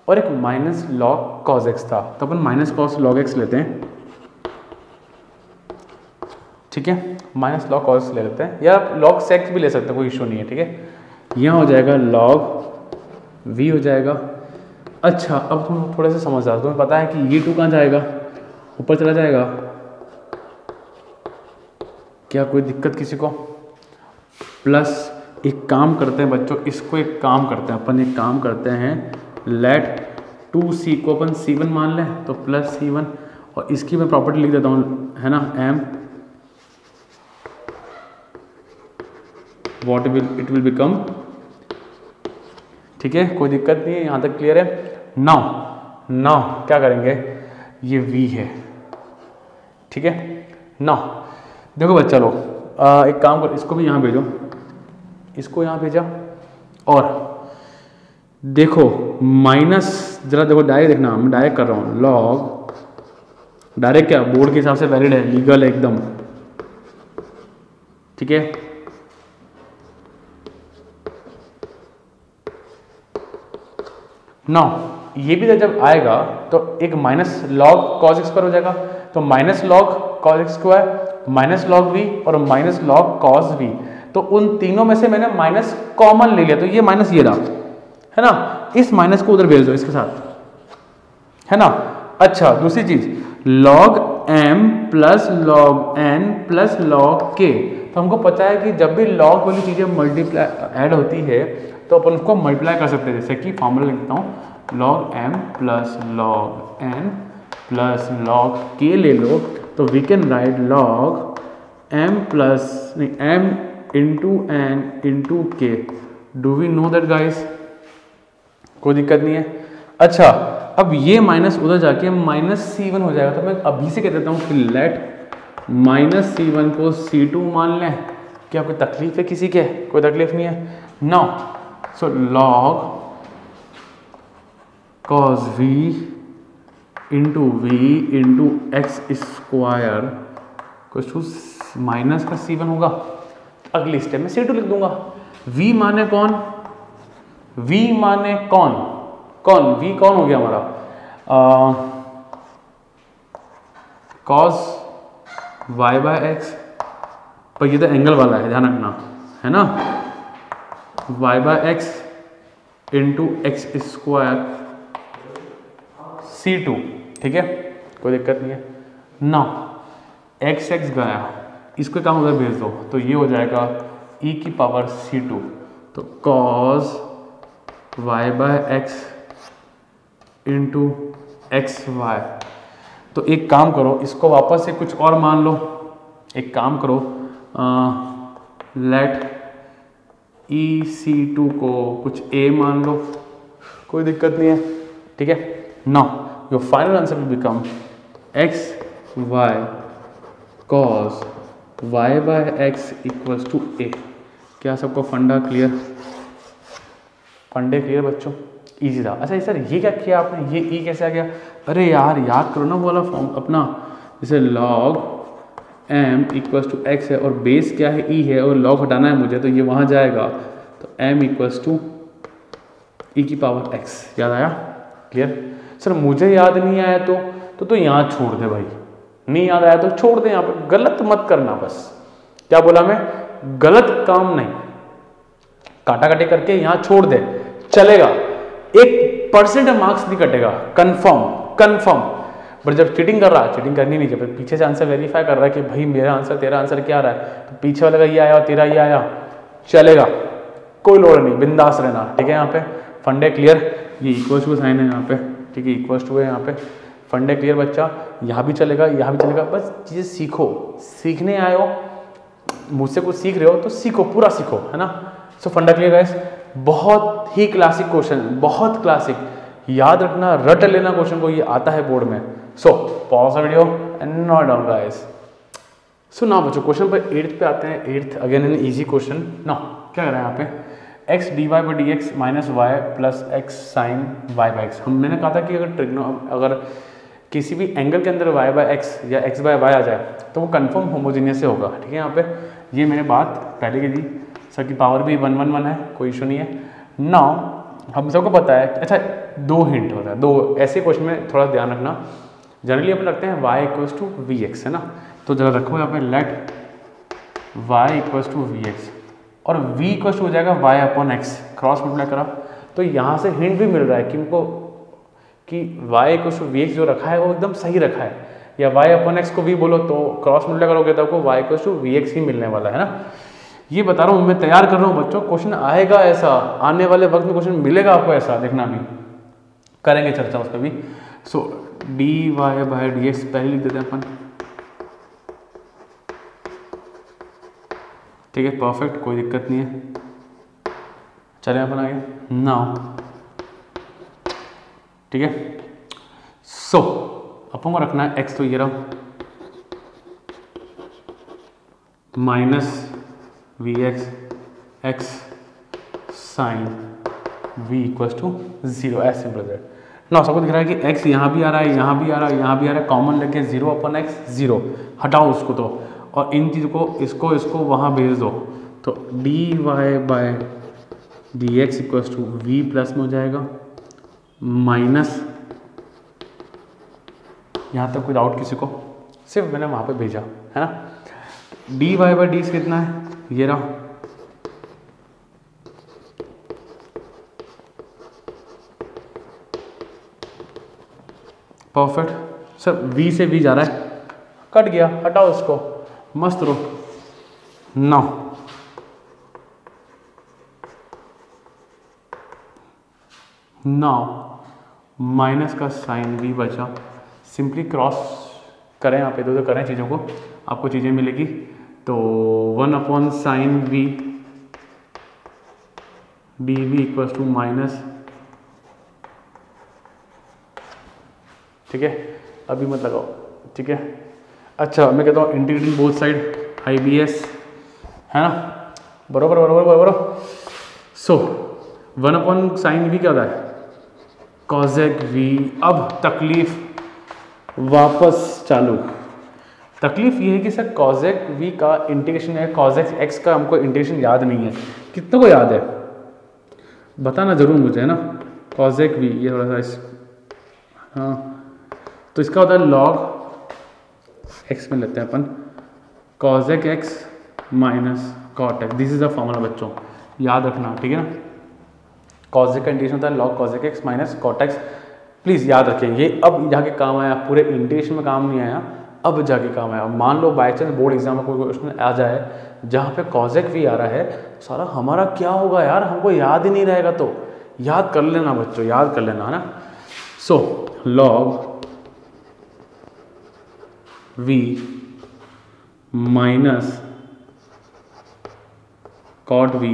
और एक माइनस log cos x था, तो अपन माइनस cos log x लेते हैं, ठीक है, माइनस log cos ले लेते हैं, या log sec भी ले सकते हैं, कोई इशू नहीं है, ठीक है। यहाँ हो जाएगा log v हो जाएगा। अच्छा अब तुम थोड़े से समझदार, तुम्हें पता है कि ये 2 कहाँ जाएगा, ऊपर चला जाएगा, क्या कोई दिक्कत किसी को। प्लस एक काम करते हैं बच्चों, इसको एक काम करते हैं अपन, एक काम करते हैं, लेट 2c को अपन c1 मान लें, तो प्लस c1, और इसकी मैं प्रॉपर्टी लिख देता हूँ, है ना, m what it will become, ठीक है, कोई दिक्कत नहीं है, यहाँ तक क्लियर है। नाउ क्या करेंगे, ये v है, ठीक है। नाउ देखो बच्चा लोग, एक काम कर, इसको भी यहाँ भेजो, इसको यहाँ भेजा, और देखो माइनस, जरा देखो डायरेक्ट देखना, मैं डायरेक्ट कर रहा हूँ, लॉग डायरेक्ट क्या बोर्ड के हिसाब से वैलिड है, लीगल है एकदम, ठीक है। नाउ ये भी जब आएगा तो एक minus log cos x square हो जाएगा, तो minus log cos x square minus log v और माइनस लॉग कॉस वी, तो उन तीनों में से मैंने माइनस कॉमन ले लिया, तो ये माइनस ये रहा, है ना, इस माइनस को उधर भेज दो इसके साथ, है ना। अच्छा दूसरी चीज, log m plus log n plus log k, तो हमको पता है कि जब भी log वाली चीजें मल्टीप्लाई ऐड होती है तो अपन उसको मल्टीप्लाई कर सकते हैं, जैसे कि फॉर्मूला लिख देता हूँ, log m plus log n plus log k ले लो, तो we can write log m plus नहीं m into n into k। Do we know that guys, कोई दिक्कत नहीं है। अच्छा अब ये माइनस उधर जाके माइनस c1 हो जाएगा, तो मैं अभी से कह देता हूँ कि लेट माइनस c1 को c2 मान लें। क्या कोई तकलीफ है किसी के, कोई तकलीफ नहीं है। Now so log cos v into x square कुछ माइनस का c1 होगा, अगली स्टेप में c2 लिख दूंगा। v माने कौन, v माने कौन, v कौन हो गया हमारा, cos y बाय एक्स, पर ये तो एंगल वाला है ध्यान रखना, है ना, y by x into x square c2, ठीक है, कोई दिक्कत नहीं है। नाउ एक्स गया, इसको काम उधर भेज दो, तो ये हो जाएगा e की पावर c2, तो cos y by x into x y. तो एक काम करो, इसको वापस से कुछ और मान लो, एक काम करो, लेट EC2 को कुछ a मान लो, कोई दिक्कत नहीं है, ठीक है। Now your final answer will become x y cos y by x equals to a। क्या सबको फंडा क्लियर, फंडे क्लियर बच्चों, इजी था। अच्छा सर ये क्या किया आपने, ये ई कैसे आ गया, अरे यार याद करो ना वो वाला फॉर्म अपना, जैसे log m equals to x है और बेस क्या है ई है और log हटाना है मुझे, तो ये वहाँ जाएगा, तो m इक्वल्स टू ई की पावर x। याद आया, क्लियर। सर मुझे याद नहीं आया तो यहाँ छोड़ दे भाई, नहीं याद आया तो छोड़ दे, यहाँ पे गलत मत करना बस। क्या बोला मैं, गलत काम नहीं, काटा काटी करके यहाँ छोड़ दे, चलेगा, 1% मार्क्स नहीं कटेगा, कंफर्म। बट जब चीटिंग कर रहा है, चीटिंग करनी नहीं चाहिए, पीछे से आंसर वेरीफाई कर रहा है कि भाई मेरा आंसर तेरा आंसर क्या आ रहा है, तो पीछे वाले का ये आया और तेरा ये आया, चलेगा, कोई लोड नहीं, बिंदास रहना, ठीक है। यहाँ पे फंडे क्लियर, ये इक्वल्स टू साइन है यहाँ पे, ठीक है, इक्वल्स टू है यहाँ पे, फंडे क्लियर बच्चा, यहाँ भी चलेगा, यहाँ भी चलेगा, बस चीज़ें सीखो, सीखने आए हो, मुझसे कुछ सीख रहे हो तो सीखो, पूरा सीखो, है ना। सो फंडा क्लियर गाइस, बहुत ही क्लासिक क्वेश्चन, बहुत क्लासिक, याद रखना, रट लेना क्वेश्चन को, ये आता है बोर्ड में। So pause the video and note down guys. So ना बच्चों, क्वेश्चन पर 8th पे आते हैं। 8th again an easy question. ना क्या कर रहे हैं यहाँ पे, x dy by d x minus y plus x sine y by x. मैंने कहा था कि अगर किसी भी एंगल के अंदर y बाई एक्स या x बाई वाई आ जाए तो वो कंफर्म होमोजीनियस से होगा, ठीक है। यहाँ पे ये मैंने बात पहले की दी, सर की पावर भी 1 1 1 है, कोई इशू नहीं है। नाउ हम सबको पता है, अच्छा 2 हिंट होता है, 2 ऐसे क्वेश्चन में थोड़ा ध्यान रखना। जनरली अपन रखते हैं y equals to v x, है ना, तो जरा रखो यहाँ पे let y equals to v x और v इक्वल्स टू हो जाएगा y upon x, cross multiply करा, तो यहाँ से हिंट भी मिल रहा है कि उनको कि y equals to v x जो रखा है वो एकदम सही रखा है, या y अपॉन एक्स को v बोलो तो क्रॉस मल्टीप्लाई करोगे तो आपको y equals to v x ही मिलने वाला है ना। ये बता रहा हूँ, मैं तैयार कर रहा हूँ बच्चों, क्वेश्चन आएगा ऐसा, आने वाले वक्त में क्वेश्चन मिलेगा आपको ऐसा, देखना भी करेंगे चर्चा उस पर भी। So d y by d x पहले लिख देते हैं अपन, ठीक है, परफेक्ट, कोई दिक्कत नहीं है। चले अपन आगे नाउ, ठीक है। सो अपन को रखना है एक्स, तो ये रहा minus v x x sine v equals to 0, as simple as that. ना सबको दिख रहा है कि x यहाँ भी आ रहा है, यहाँ भी आ रहा है, यहाँ भी आ रहा है, कॉमन लेके 0 अपन x 0, हटाओ उसको तो, और इन चीज़ों को इसको वहाँ भेज दो, तो d y by d x equals to v plus में हो जाएगा, माइनस, यहाँ तक कोई डाउट किसी को, सिर्फ मैंने वहाँ पे भेजा है ना। D y by d x कितना है, ये रहा, परफेक्ट सर, v से v जा रहा है, कट गया, हटाओ इसको, मस्त रहो। नाउ माइनस का साइन v बचा, सिंपली क्रॉस करें, यहाँ पे दो करें चीज़ों को, आपको चीज़ें मिलेगी। तो 1 upon sine v d v equals to minus, ठीक है, अभी मत लगाओ, ठीक है। अच्छा मैं कहता हूँ इंटीग्रेटिंग बोथ साइड IBS, है ना, बरोबर बरोबर बरोबर। सो 1 अपॉन साइन वी क्या होता है, कॉजेक वी। अब तकलीफ वापस चालू, तकलीफ ये है कि सर कॉजेक वी का इंटीग्रेशन है, कॉजेक एक्स का हमको इंटीग्रेशन याद नहीं है, कितनों को याद है बताना जरूर मुझे, है ना। कॉजेक वी ये थोड़ा सा इस, हाँ, तो इसका होता है लॉग एक्स में लेते हैं अपन, cosec x minus cot x, this is the formula बच्चों, याद रखना, ठीक है ना। कॉजेक का इंटीग्रेशन होता है log cosec x minus cot x, please याद रखें, ये अब जाके काम आया, पूरे इंटीग्रेशन में काम नहीं आया, अब जाके काम आया। मान लो बाई चांस बोर्ड एग्जाम में कोई क्वेश्चन आ जाए जहाँ पे कॉजेक वी आ रहा है, सारा हमारा क्या होगा यार, हमको याद ही नहीं रहेगा, तो याद कर लेना बच्चों, याद कर लेना, है ना। So log v minus cot v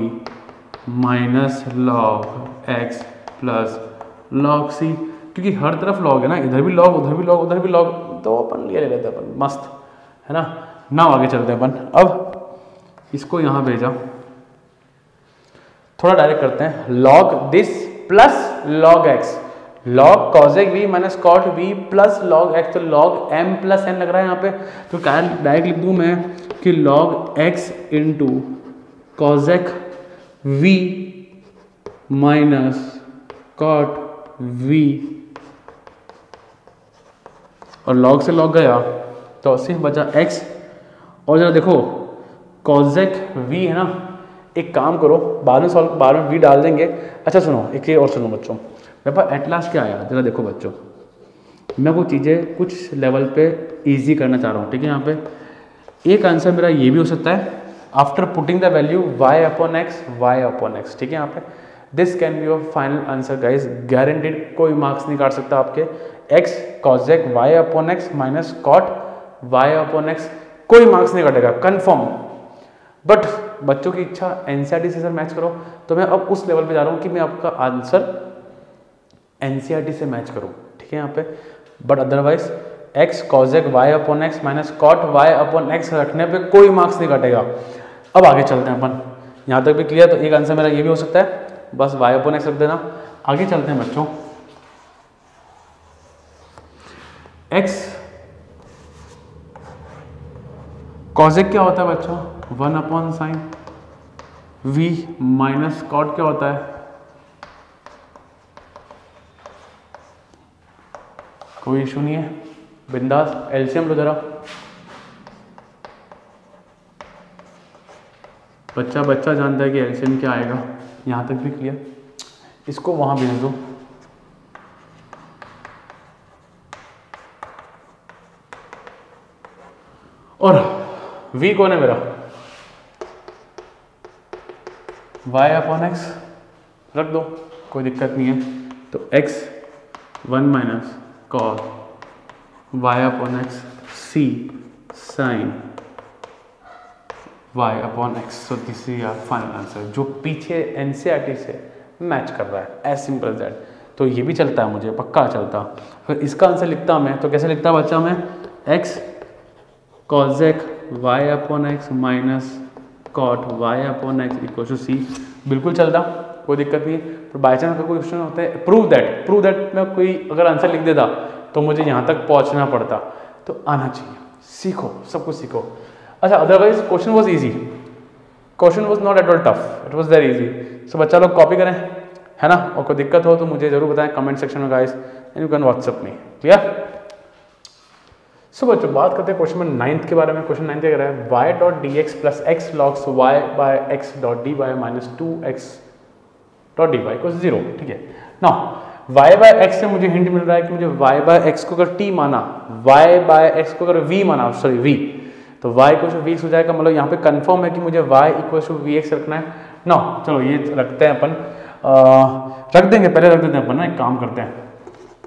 minus log x plus log c, क्योंकि हर तरफ लॉग है ना, इधर भी लॉग, उधर भी लॉग, उधर भी लॉग, तो अपन ये ले लेते हैं अपन, मस्त है ना। नाउ आगे चलते हैं अपन, अब इसको यहाँ भेजा, थोड़ा डायरेक्ट करते हैं, log this plus log x, log cosec v minus cot v plus log x, तो लॉग m प्लस n लग रहा है यहाँ पे, तो क्या डायरेक्ट लिख दूँ मैं कि log x into cosec v minus cot v, और लॉग से लॉग गया तो सिर्फ बचा x, और जरा देखो कॉजेक v है ना, एक काम करो, बाद में वी डाल देंगे। अच्छा सुनो, एक चीज़ और सुनो बच्चों, मेरे पास एट लास्ट क्या आया जरा देखो बच्चों। मैं वो चीज़ें कुछ लेवल पे इजी करना चाह रहा हूँ, ठीक है। यहाँ पे एक आंसर मेरा ये भी हो सकता है, after putting the value y upon x, ठीक है। यहाँ पे this can be your final answer guys, guaranteed, कोई मार्क्स नहीं काट सकता आपके। x cosec y upon x minus cot y upon x, कोई मार्क्स नहीं काटेगा, कन्फर्म। बट बच्चों की इच्छा एनसीईआरटी से सर मैच करो, तो मैं अब उस लेवल पे जा रहा हूँ कि मैं आपका आंसर एनसीईआरटी से मैच करूँ, ठीक है यहाँ पे। But otherwise x cosec y upon x minus cot y upon x रखने पे कोई मार्क्स नहीं कटेगा। अब आगे चलते हैं अपन, यहाँ तक भी क्लियर। तो एक आंसर मेरा ये भी हो सकता है, बस y अपॉन x रख देना। आगे चलते हैं बच्चों, x कॉजेक क्या होता है बच्चों, 1 upon sine, v minus cot क्या होता है, कोई इशू नहीं है, बिंदास। एलसीएम लो जरा, बच्चा जानता है कि एलसीएम क्या आएगा। यहाँ तक भी क्लियर, इसको वहाँ भेज दो। और v कौन है मेरा, y अपॉन x रख दो, कोई दिक्कत नहीं है। तो x 1 minus cos y upon x c sine y upon x। So this is your final answer, जो पीछे एनसीईआरटी से मैच कर रहा है, एज सिंपल एज दैट। तो ये भी चलता है, मुझे पक्का चलता। फिर इसका आंसर लिखता मैं, तो कैसे लिखता बच्चा मैं, x cosec y upon x minus cot y upon x equal to c, बिल्कुल चलता, कोई दिक्कत नहीं। पर बाई चांस का कोई क्वेश्चन होता है प्रूव दैट मैं कोई अगर आंसर लिख देता तो मुझे यहाँ तक पहुँचना पड़ता, तो आना चाहिए, सीखो, सब कुछ सीखो। अच्छा, otherwise question was easy, question was not at all tough, it was very easy. So बच्चा लोग कॉपी करें, है ना। और कोई दिक्कत हो तो मुझे जरूर बताएं कमेंट सेक्शन में guys, and you can WhatsApp me, clear. So बच्चों बात करते हैं क्वेश्चन नंबर 9 के बारे में। क्वेश्चन 9 क्या कह रहा है, y dot d x plus x logs y by x dot d y minus 2x dot d y equal 0, ठीक है ना। y बाय एक्स से मुझे हिंट मिल रहा है कि मुझे y बाय एक्स को अगर t माना, y बाय एक्स को अगर v माना, सॉरी v, तो y इक्वल टू vx हो जाएगा। मतलब यहाँ पे कंफर्म है कि मुझे y इक्वल टू vx रखना है ना। चलो ये रखते हैं अपन, रख देंगे, पहले रख देते हैं अपन ना, एक काम करते हैं,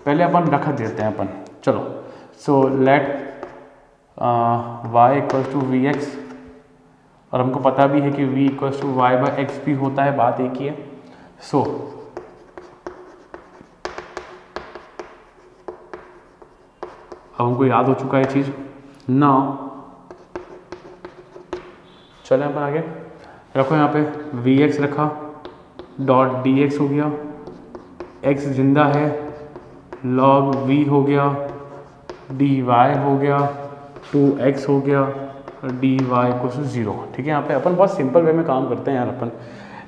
पहले अपन रख देते हैं अपन। चलो, so let y equal to v x, और हमको पता भी है कि v equal to y by x भी होता है, बात एक ही है। सो अब हमको याद हो चुका है चीज़ ना। चलें अपन आगे, रखो यहाँ पे वी एक्स रखा, डॉट डी एक्स हो गया, x जिंदा है, log v हो गया, dy हो गया, 2x हो गया, dy इक्वल टू 0, ठीक है। यहाँ पे अपन बहुत सिंपल वे में काम करते हैं यार। अपन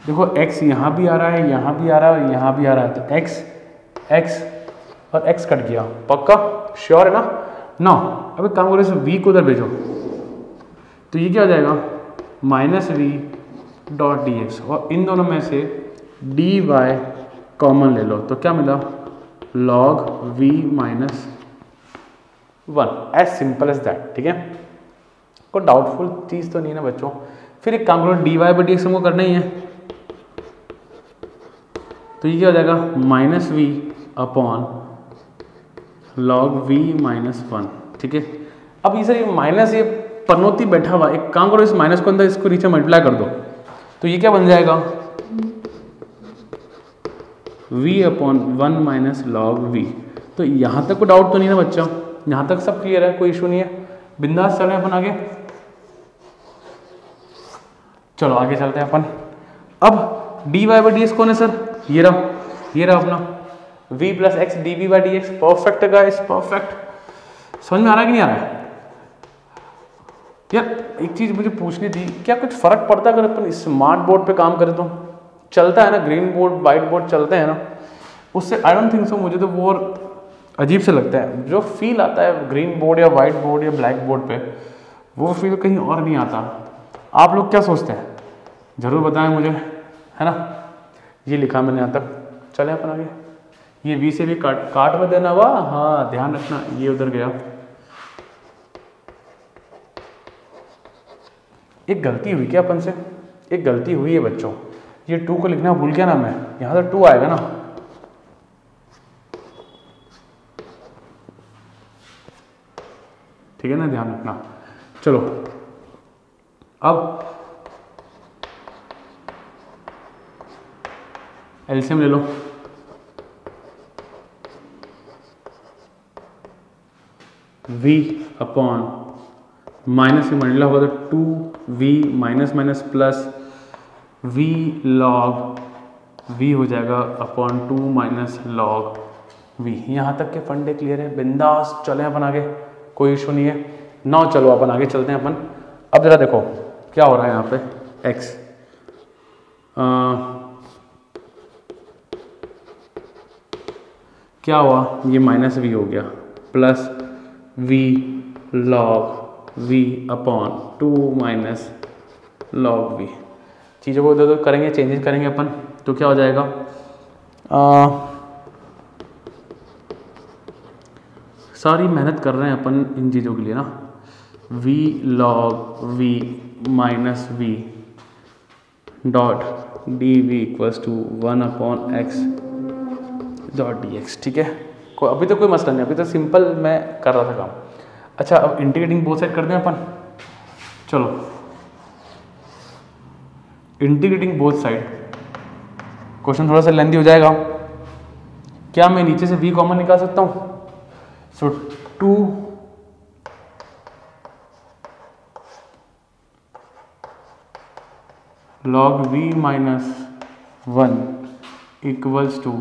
देखो x यहाँ भी आ रहा है, यहाँ भी आ रहा है और यहाँ भी आ रहा है, तो x और x कट गया, पक्का श्योर है ना। अब एक काम करो, इस v को उधर भेजो, तो ये क्या हो जाएगा, minus we dot d x, और इन दोनों में से डी वाई कॉमन ले लो, तो क्या मिला, log v minus 1, as simple as that, ठीक है। कोई डाउटफुल चीज़ तो नहीं है ना बच्चों। फिर एक काम करो, d y by d x हमको करना ही है, तो ये क्या हो जाएगा, minus v upon log v minus 1, ठीक है। अब ये सर ये माइनस, ये पनौती बैठा हुआ, एक काम करो, इस माइनस को अंदर इसको नीचे मल्टीप्लाई कर दो, तो ये क्या बन जाएगा, v upon 1 minus log v। तो यहाँ तक कोई डाउट तो नहीं ना बच्चा, यहाँ तक सब क्लियर है, कोई इशू नहीं है, बिंदास चल रहे हैं अपन आगे। चलो आगे चलते हैं अपन। अब d y by d x कौन है सर, ये रहा अपना v plus x d v by d x, perfect है गाइस, परफेक्ट। समझ में आ रहा है कि नहीं आ रहा है यार। एक चीज मुझे पूछनी थी, क्या कुछ फर्क पड़ता है अगर अपन स्मार्ट बोर्ड पे काम करें तो? चलता है ना, ग्रीन बोर्ड वाइट बोर्ड चलते हैं ना, उससे आई डोंट थिंक सो, मुझे तो वो अजीब से लगता है। जो फील आता है ग्रीन बोर्ड या वाइट बोर्ड या ब्लैक बोर्ड पे, वो फील कहीं और नहीं आता। आप लोग क्या सोचते हैं? ज़रूर बताएं मुझे, है ना। ये लिखा मैंने यहाँ तक, चले अपन आगे। ये v से भी काट में देना हुआ, हाँ ध्यान रखना, ये उधर गया। एक गलती हुई क्या अपन से, एक गलती हुई है बच्चों, ये 2 को लिखना भूल गया ना मैं, यहाँ तो 2 आएगा ना। ठीक है ना, ध्यान रखना। चलो अब एलसीएम ले लो। v अपॉन माइनस की मल्टीप्लाई होगा तो 2v minus minus plus v log v हो जाएगा अपॉन 2 माइनस लॉग v। यहाँ तक के फंडे क्लियर है, बिंदास चलें अपन आगे, कोई इशू नहीं है। ना चलो अपन आगे चलते हैं अपन। अब जरा देखो क्या हो रहा है यहाँ पे, x क्या हुआ, ये माइनस v हो गया plus v log v upon 2 minus log v। चीज़ों को इधर करेंगे, चेंजेस करेंगे अपन, तो क्या हो जाएगा, सारी मेहनत कर रहे हैं अपन इन चीज़ों के लिए ना। v log v minus v dot d v equals to 1 upon x dot d x. ठीक है, अभी तो कोई मसला नहीं, अभी तो सिंपल मैं कर रहा था काम। अच्छा अब इंटीग्रेटिंग बोथ साइड करते हैं अपन। चलो इंटीग्रेटिंग बोथ साइड, क्वेश्चन थोड़ा सा लेंथी हो जाएगा। क्या मैं नीचे से v कॉमन निकाल सकता हूँ? So 2 log v minus 1 equals to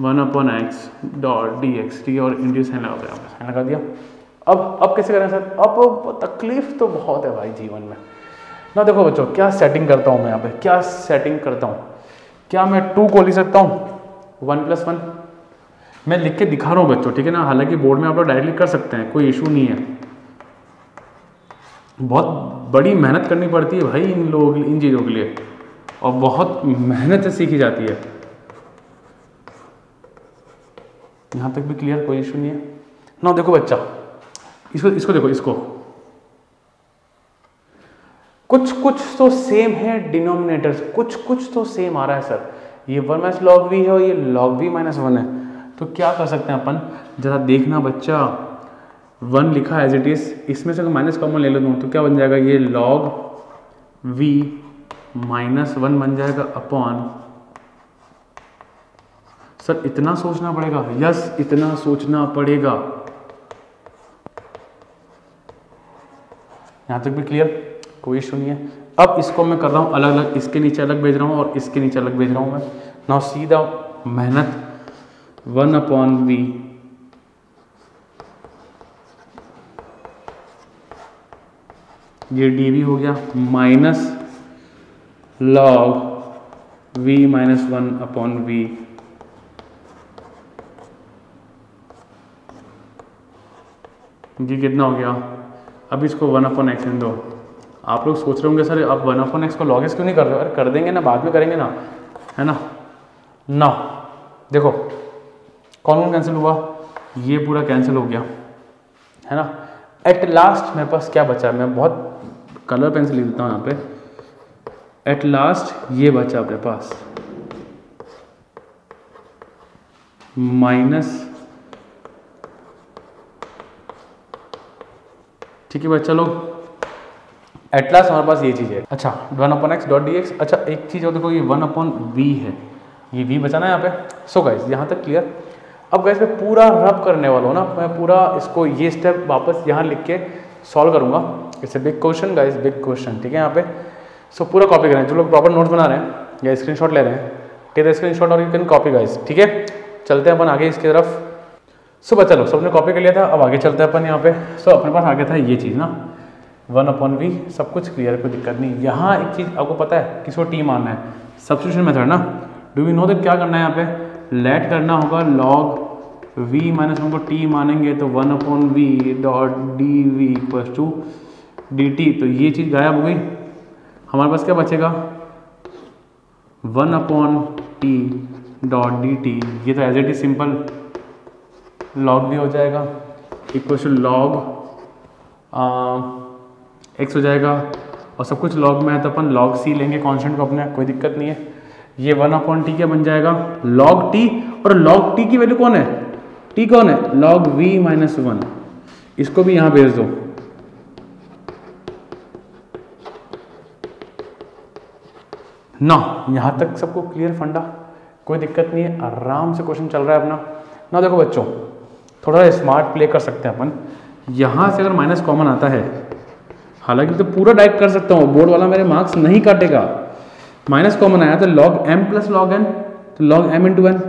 1 upon x dot d x. ठीक है, और इंड्यूस साइन लगा दिया, साइन लगा दिया। अब कैसे करें सर? अब तकलीफ तो बहुत है भाई जीवन में ना। देखो बच्चों, क्या सेटिंग करता हूँ मैं यहाँ पे, क्या सेटिंग करता हूँ। क्या मैं 2 को लिख सकता हूँ 1 + 1? मैं लिख के दिखा रहा हूँ बच्चों, ठीक है ना। हालांकि बोर्ड में आप लोग डायरेक्टली कर सकते हैं, कोई इशू नहीं है। बहुत बड़ी मेहनत करनी पड़ती है भाई इन लोगों इन चीज़ों के लिए, और बहुत मेहनत से सीखी जाती है। यहाँ तक भी क्लियर, कोई इशू नहीं है ना। देखो बच्चा, इसको देखो, इसको कुछ तो सेम है डिनोमिनेटर्स, कुछ तो सेम आ रहा है सर। ये 1 - log v है और ये log v - 1 है। तो क्या कर सकते हैं अपन, जरा देखना बच्चा। 1 लिखा एज इट इज, इसमें से अगर माइनस कॉमन ले लेता हूँ तो क्या बन जाएगा, ये log v - 1 बन जाएगा अपॉन, सर इतना सोचना पड़ेगा, यस इतना सोचना पड़ेगा। यहाँ तक भी क्लियर, कोई इशू नहीं है। अब इसको मैं कर रहा हूँ अलग अलग, इसके नीचे अलग भेज रहा हूँ और इसके नीचे अलग भेज रहा हूँ मैं। नाउ सीधा मेहनत 1 अपॉन v ये डी वी हो गया minus log v - 1 upon v। ये कितना हो गया? अब इसको 1 अपॉन एक्स दो। आप लोग सोच रहे होंगे सर आप 1 अपॉन एक्स को log x क्यों नहीं कर रहे हो? अरे कर देंगे ना, बाद में करेंगे ना, है ना। ना देखो कौन कौन कैंसिल हुआ, ये पूरा कैंसिल हो गया, है ना। एट लास्ट मेरे पास क्या बचा, मैं बहुत कलर पेन से लिख देता हूँ यहाँ पे। एट लास्ट ये बचा अपने पास माइनस, ठीक है बच्चा लोग, एट लास्ट हमारे पास ये चीज़ है। अच्छा 1 upon x dot d x. अच्छा एक चीज़ और देखो, ये 1 अपॉन वी है, ये वी बचा ना यहाँ पे। सो गाइस यहाँ तक क्लियर। अब गाइस मैं पूरा रब करने वाला हूँ ना, मैं पूरा इसको ये स्टेप वापस यहाँ लिख के सॉल्व करूँगा। It's a big question guys, big question, ठीक है यहाँ पे। सो पूरा कॉपी करें, जो लोग प्रॉपर नोट्स बना रहे हैं या स्क्रीनशॉट ले रहे हैं, टेक द स्क्रीनशॉट और यू कैन कॉपी गाइस, ठीक है। चलते हैं अपन आगे इसकी तरफ। सो बच्चा लोग सबने कॉपी कर लिया था, अब आगे चलते हैं अपन यहाँ पे। सो अपने पास आगे था ये चीज़ ना 1 अपॉन वी, सब कुछ क्लियर, कोई दिक्कत नहीं। यहाँ एक चीज़ आपको पता है, किसको टी मानना है, सब्स्टिट्यूशन मेथड ना। डू वी नो दैट क्या करना है यहाँ पे, लेट करना होगा log v - 1 को t मानेंगे तो 1 upon v dot d v equals to d t. तो ये चीज़ गायब हो गई, हमारे पास क्या बचेगा 1/t/dt, ये तो as it is simple log भी हो जाएगा, इक्वल टू लॉग x हो जाएगा, और सब कुछ लॉग में है तो अपन लॉग c लेंगे कांस्टेंट को अपने, कोई दिक्कत नहीं है। ये 1/t क्या बन जाएगा log t, और log t की वैल्यू कौन है, t कौन है log v - 1, इसको भी यहाँ भेज दो। ना यहाँ तक सबको क्लियर फंडा, कोई दिक्कत नहीं है, आराम से क्वेश्चन चल रहा है अपना ना। देखो बच्चों थोड़ा स्मार्ट प्ले कर सकते हैं अपन, यहाँ से अगर माइनस कॉमन आता है, हालांकि तो पूरा डायरेक्ट कर सकता हूँ, बोर्ड वाला मेरे मार्क्स नहीं काटेगा, माइनस कॉमन आया तो log m plus log n, तो log m इंटू n,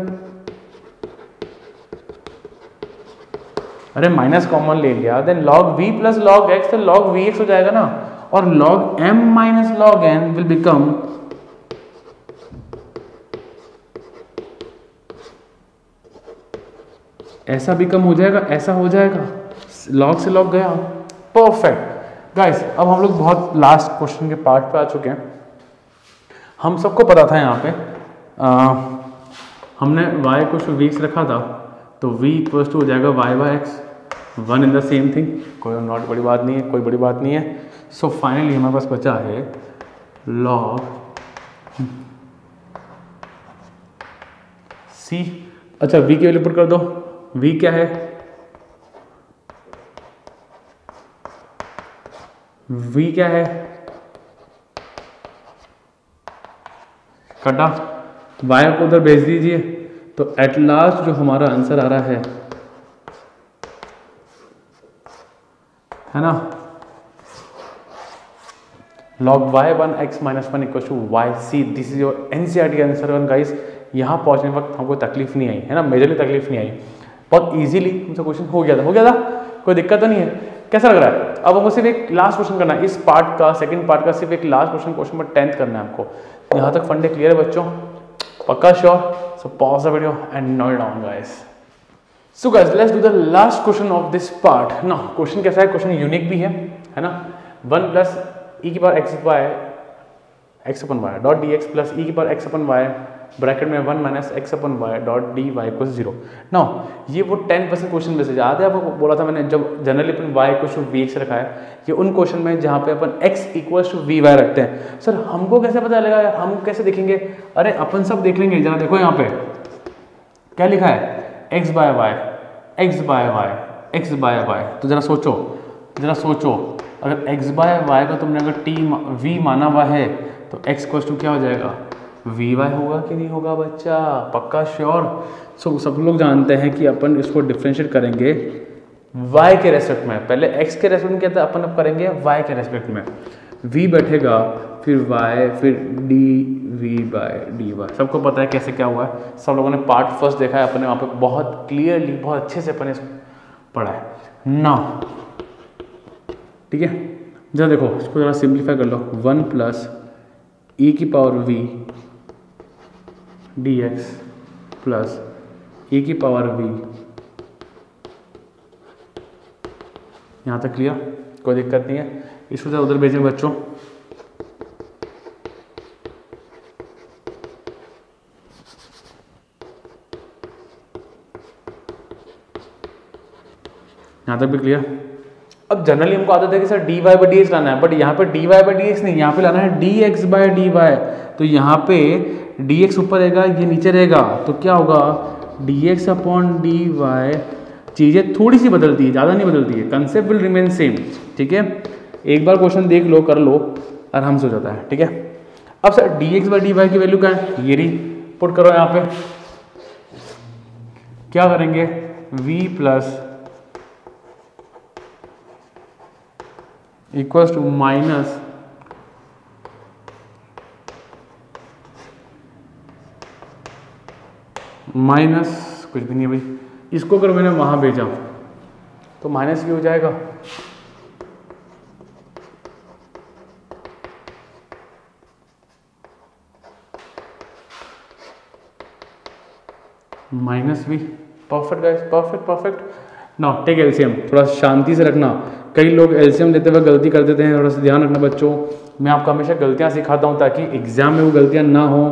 अरे माइनस कॉमन ले लिया, then log v plus log x, तो log vx हो जाएगा ना, और log m minus log n will become ऐसा बिकम हो जाएगा, ऐसा हो जाएगा, log से log गया, परफेक्ट। गाइस अब हम लोग बहुत लास्ट क्वेश्चन के पार्ट पे आ चुके हैं। हम सबको पता था यहाँ पे हमने y को v रखा था, तो v इक्वल्स टू हो जाएगा y/x, one in the same thing, कोई नॉट बड़ी बात नहीं है, कोई बड़ी बात नहीं है। सो फाइनली हमारे पास बचा है log c। अच्छा v की वैल्यू पुट कर दो, v क्या है, v क्या है, कटा, y को उधर भेज दीजिए, तो एट लास्ट जो हमारा आंसर आ रहा है ना, log y1 x - 1 equal to yc, this is your NCERT answer. One guys यहाँ पहुंचने वक्त हमको तकलीफ नहीं आई है ना, मेजरली तकलीफ नहीं आई, बहुत इजीली हमसे क्वेश्चन हो गया था, कोई दिक्कत तो नहीं है। कैसा लग रहा है? अब हमको सिर्फ एक लास्ट क्वेश्चन करना है, इस पार्ट का सेकंड पार्ट का सिर्फ एक लास्ट क्वेश्चन नंबर 10 करना है हमको। यहाँ तक फंडे क्लियर है बच्चों, पक्का sure? So pause the video and note down guys. So guys let's do the last question of this part ना। क्वेश्चन कैसा है, क्वेश्चन यूनिक भी है ना, 1 प्लस e की power x upon y dot d x plus e की power x upon y bracket में 1 minus x upon y dot d y equal 0। ना ये वो 10% क्वेश्चन में से याद है आपको बोला था मैंने, जब जनरली अपन y equal to v x रखा है, ये उन क्वेश्चन में जहाँ पे अपन x equal to v y रखते हैं। सर हमको कैसे पता चलेगा यार, हम कैसे देखेंगे? अरे अपन सब देख लेंगे, जरा देखो यहाँ पे क्या लिखा है, x by y, x by y, x by y. तो जरा सोचो अगर x बाय वाई का तुमने अगर t v माना हुआ है तो x इक्वल टू क्या हो जाएगा, वी वाई होगा कि नहीं होगा बच्चा, पक्का श्योर? सो सब लोग जानते हैं कि अपन इसको डिफ्रेंशिएट करेंगे y के रेस्पेक्ट में, पहले x के रेस्पेक्ट में क्या था, अपन अब करेंगे y के रेस्पेक्ट में, v बैठेगा फिर y फिर d v by d y. सबको पता है कैसे क्या हुआ है, सब लोगों ने पार्ट फर्स्ट देखा है अपने, वहाँ पे बहुत क्लियरली बहुत अच्छे से अपन इसको पढ़ा है ना, ठीक है? जरा देखो इसको जरा सिंप्लीफाई कर लो, 1 प्लस e की power v D x plus e की पावर v, यहाँ तक क्लियर, कोई दिक्कत नहीं है। इसको जरा उधर भेजें बच्चों, यहाँ तक भी क्लियर। अब जनरली हमको आदत है कि sir d y by d x लाना है, बट यहाँ पे d y by d x नहीं, यहाँ पे लाना है d x by d y. तो यहाँ पे डी एक्स ऊपर रहेगा, ये नीचे रहेगा, तो क्या होगा, d x upon d y. चीज़ें थोड़ी सी बदलती है, ज़्यादा नहीं बदलती है, कंसेप्ट विल रिमेन सेम, ठीक है? एक बार क्वेश्चन देख लो, कर लो, आराम से हो जाता है, ठीक है? अब sir d x by d y की वैल्यू क्या है, ये रही, पुट करो यहाँ पे, क्या करेंगे, v plus equals to minus कुछ भी नहीं है भाई, इसको अगर मैंने वहां भेजा तो माइनस भी हो जाएगा, माइनस भी, perfect guys, perfect. Now take LCM, थोड़ा शांति से रखना, कई लोग एलसीएम लेते हुए गलती कर देते हैं, थोड़ा सा ध्यान रखना बच्चों। मैं आपको हमेशा गलतियाँ सिखाता हूँ ताकि एग्जाम में वो गलतियाँ ना हो।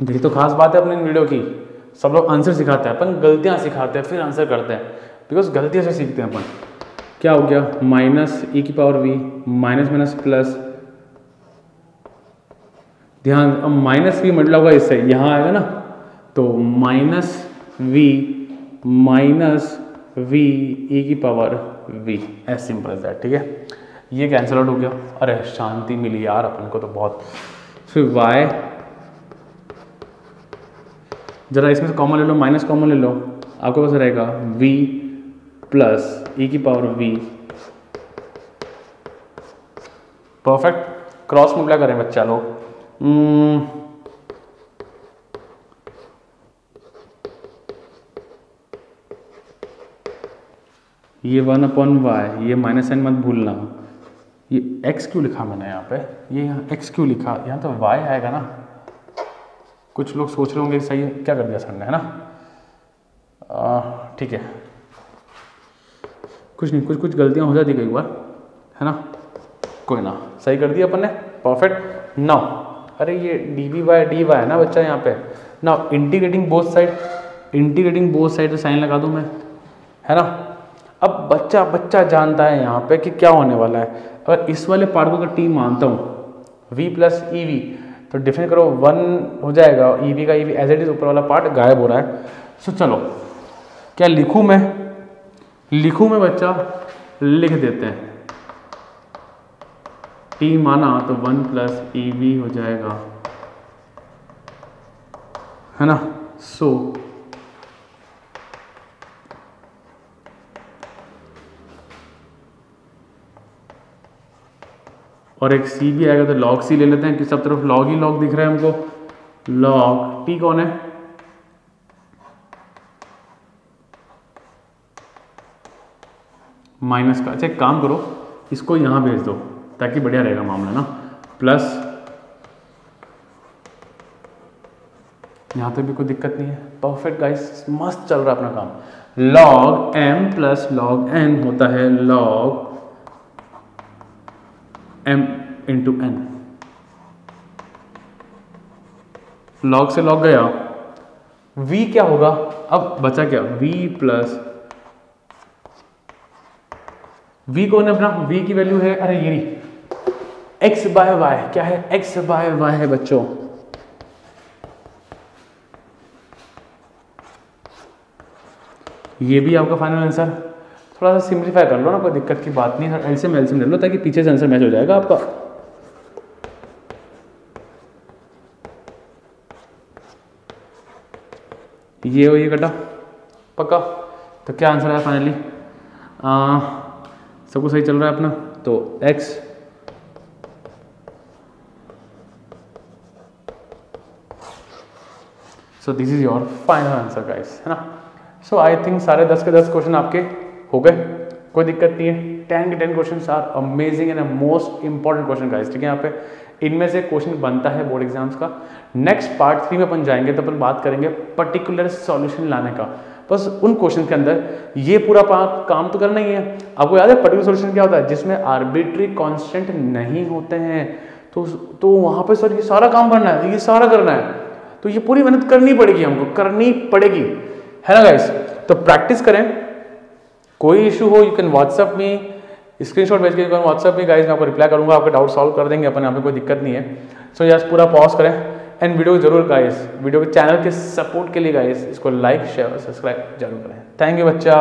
यही तो खास बात है अपनी वीडियो की, सब लोग आंसर सिखाते हैं, अपन गलतियाँ सिखाते हैं फिर आंसर करते हैं, बिकॉज गलतियों से सीखते हैं अपन। क्या हो गया, माइनस ई की power v, minus minus plus, ध्यान, अब माइनस वी मतलब होगा इससे यहाँ आएगा ना, तो माइनस वी ई की power v, as simple as that. ठीक है, ये कैंसिल आउट हो गया। अरे शांति मिली यार अपन को तो बहुत। फिर वाई, जरा इसमें से कॉमन ले लो, माइनस कॉमन ले लो, आपके पास रहेगा v प्लस ई की power v। Perfect, cross multiply करें बच्चा लोग। ये 1/y, ये माइनस साइन मत भूलना। ये x क्यों लिखा मैंने यहाँ पे, ये यहाँ x क्यों लिखा, यहाँ तो y आएगा ना। कुछ लोग सोच रहे होंगे सही है क्या कर दिया सर ने, है ना। ठीक है, कुछ नहीं, कुछ गलतियाँ हो जाती कई बार, है ना, कोई ना, सही कर दिया अपन ने। परफेक्ट। नाउ अरे ये dy है ना बच्चा यहाँ पे। Now integrating both side, sine लगा दूँ मैं, है ना। अब बच्चा जानता है यहाँ पे कि क्या होने वाला है। अगर इस वाले पार्ट को अगर t मानता हूँ v प्लस ई वी, तो डिफाइन करो 1 हो जाएगा, ई वी का e v as it is, ऊपर वाला पार्ट गायब हो रहा है। सो चलो क्या लिखूँ मैं बच्चा, लिख देते हैं। t माना तो 1 प्लस ई वी हो जाएगा, है ना। सो और एक c भी आएगा, तो log c ले लेते हैं कि सब तरफ log ही log दिख रहा है हमको। log t कौन है, माइनस का। अच्छा एक काम करो, इसको यहाँ भेज दो ताकि बढ़िया रहेगा मामला ना। प्लस यहाँ तक भी कोई दिक्कत नहीं है। परफेक्ट गाइस, मस्त चल रहा है अपना काम। log m plus log n होता है log m into n। log से log गया, v क्या होगा, अब बचा क्या, v प्लस, v कौन है अपना, v की वैल्यू है, अरे ये x बाय वाई, क्या है, x बाय वाई है बच्चों। ये भी आपका फाइनल आंसर। थोड़ा सा सिंप्लीफाई कर लो ना, कोई दिक्कत की बात नहीं है। एलसीएम ले लो ताकि पीछे से आंसर मैच हो जाएगा आपका। ये हो, ये कटा पक्का। तो क्या आंसर है फाइनली, सबको सही चल रहा है अपना। तो x so this is your final answer guys, है ना। सो आई थिंक सारे 10 के 10 क्वेश्चन आपके हो गए, कोई दिक्कत नहीं है। 10 के 10 question are amazing and most important question guys. ठीक है, यहाँ पे इनमें से क्वेश्चन बनता है बोर्ड एग्जाम्स का। नेक्स्ट पार्ट 3 में अपन जाएंगे तो अपन बात करेंगे पर्टिकुलर सॉल्यूशन लाने का। बस उन क्वेश्चन के अंदर ये पूरा काम तो करना ही है। आपको याद है पर्टिकुलर सॉल्यूशन क्या होता है, जिसमें आर्बिट्री कांस्टेंट नहीं होते हैं। तो वहां पे सर ये सारा काम करना है, ये सारा करना है, तो ये पूरी मेहनत करनी पड़ेगी, हमको करनी पड़ेगी, है ना गाइस। तो प्रैक्टिस करें, कोई इशू हो यू कैन व्हाट्सएप में स्क्रीनशॉट भेज के व्हाट्सएप में गाइस, मैं आपको रिप्लाई करूंगा, आपके डाउट सॉल्व कर देंगे अपन, यहाँ पे कोई दिक्कत नहीं है। सो यस पूरा पॉज करें एंड वीडियो जरूर गाइस, वीडियो के चैनल के सपोर्ट के लिए गाइस इसको लाइक शेयर और सब्सक्राइब जरूर करें। थैंक यू बच्चा।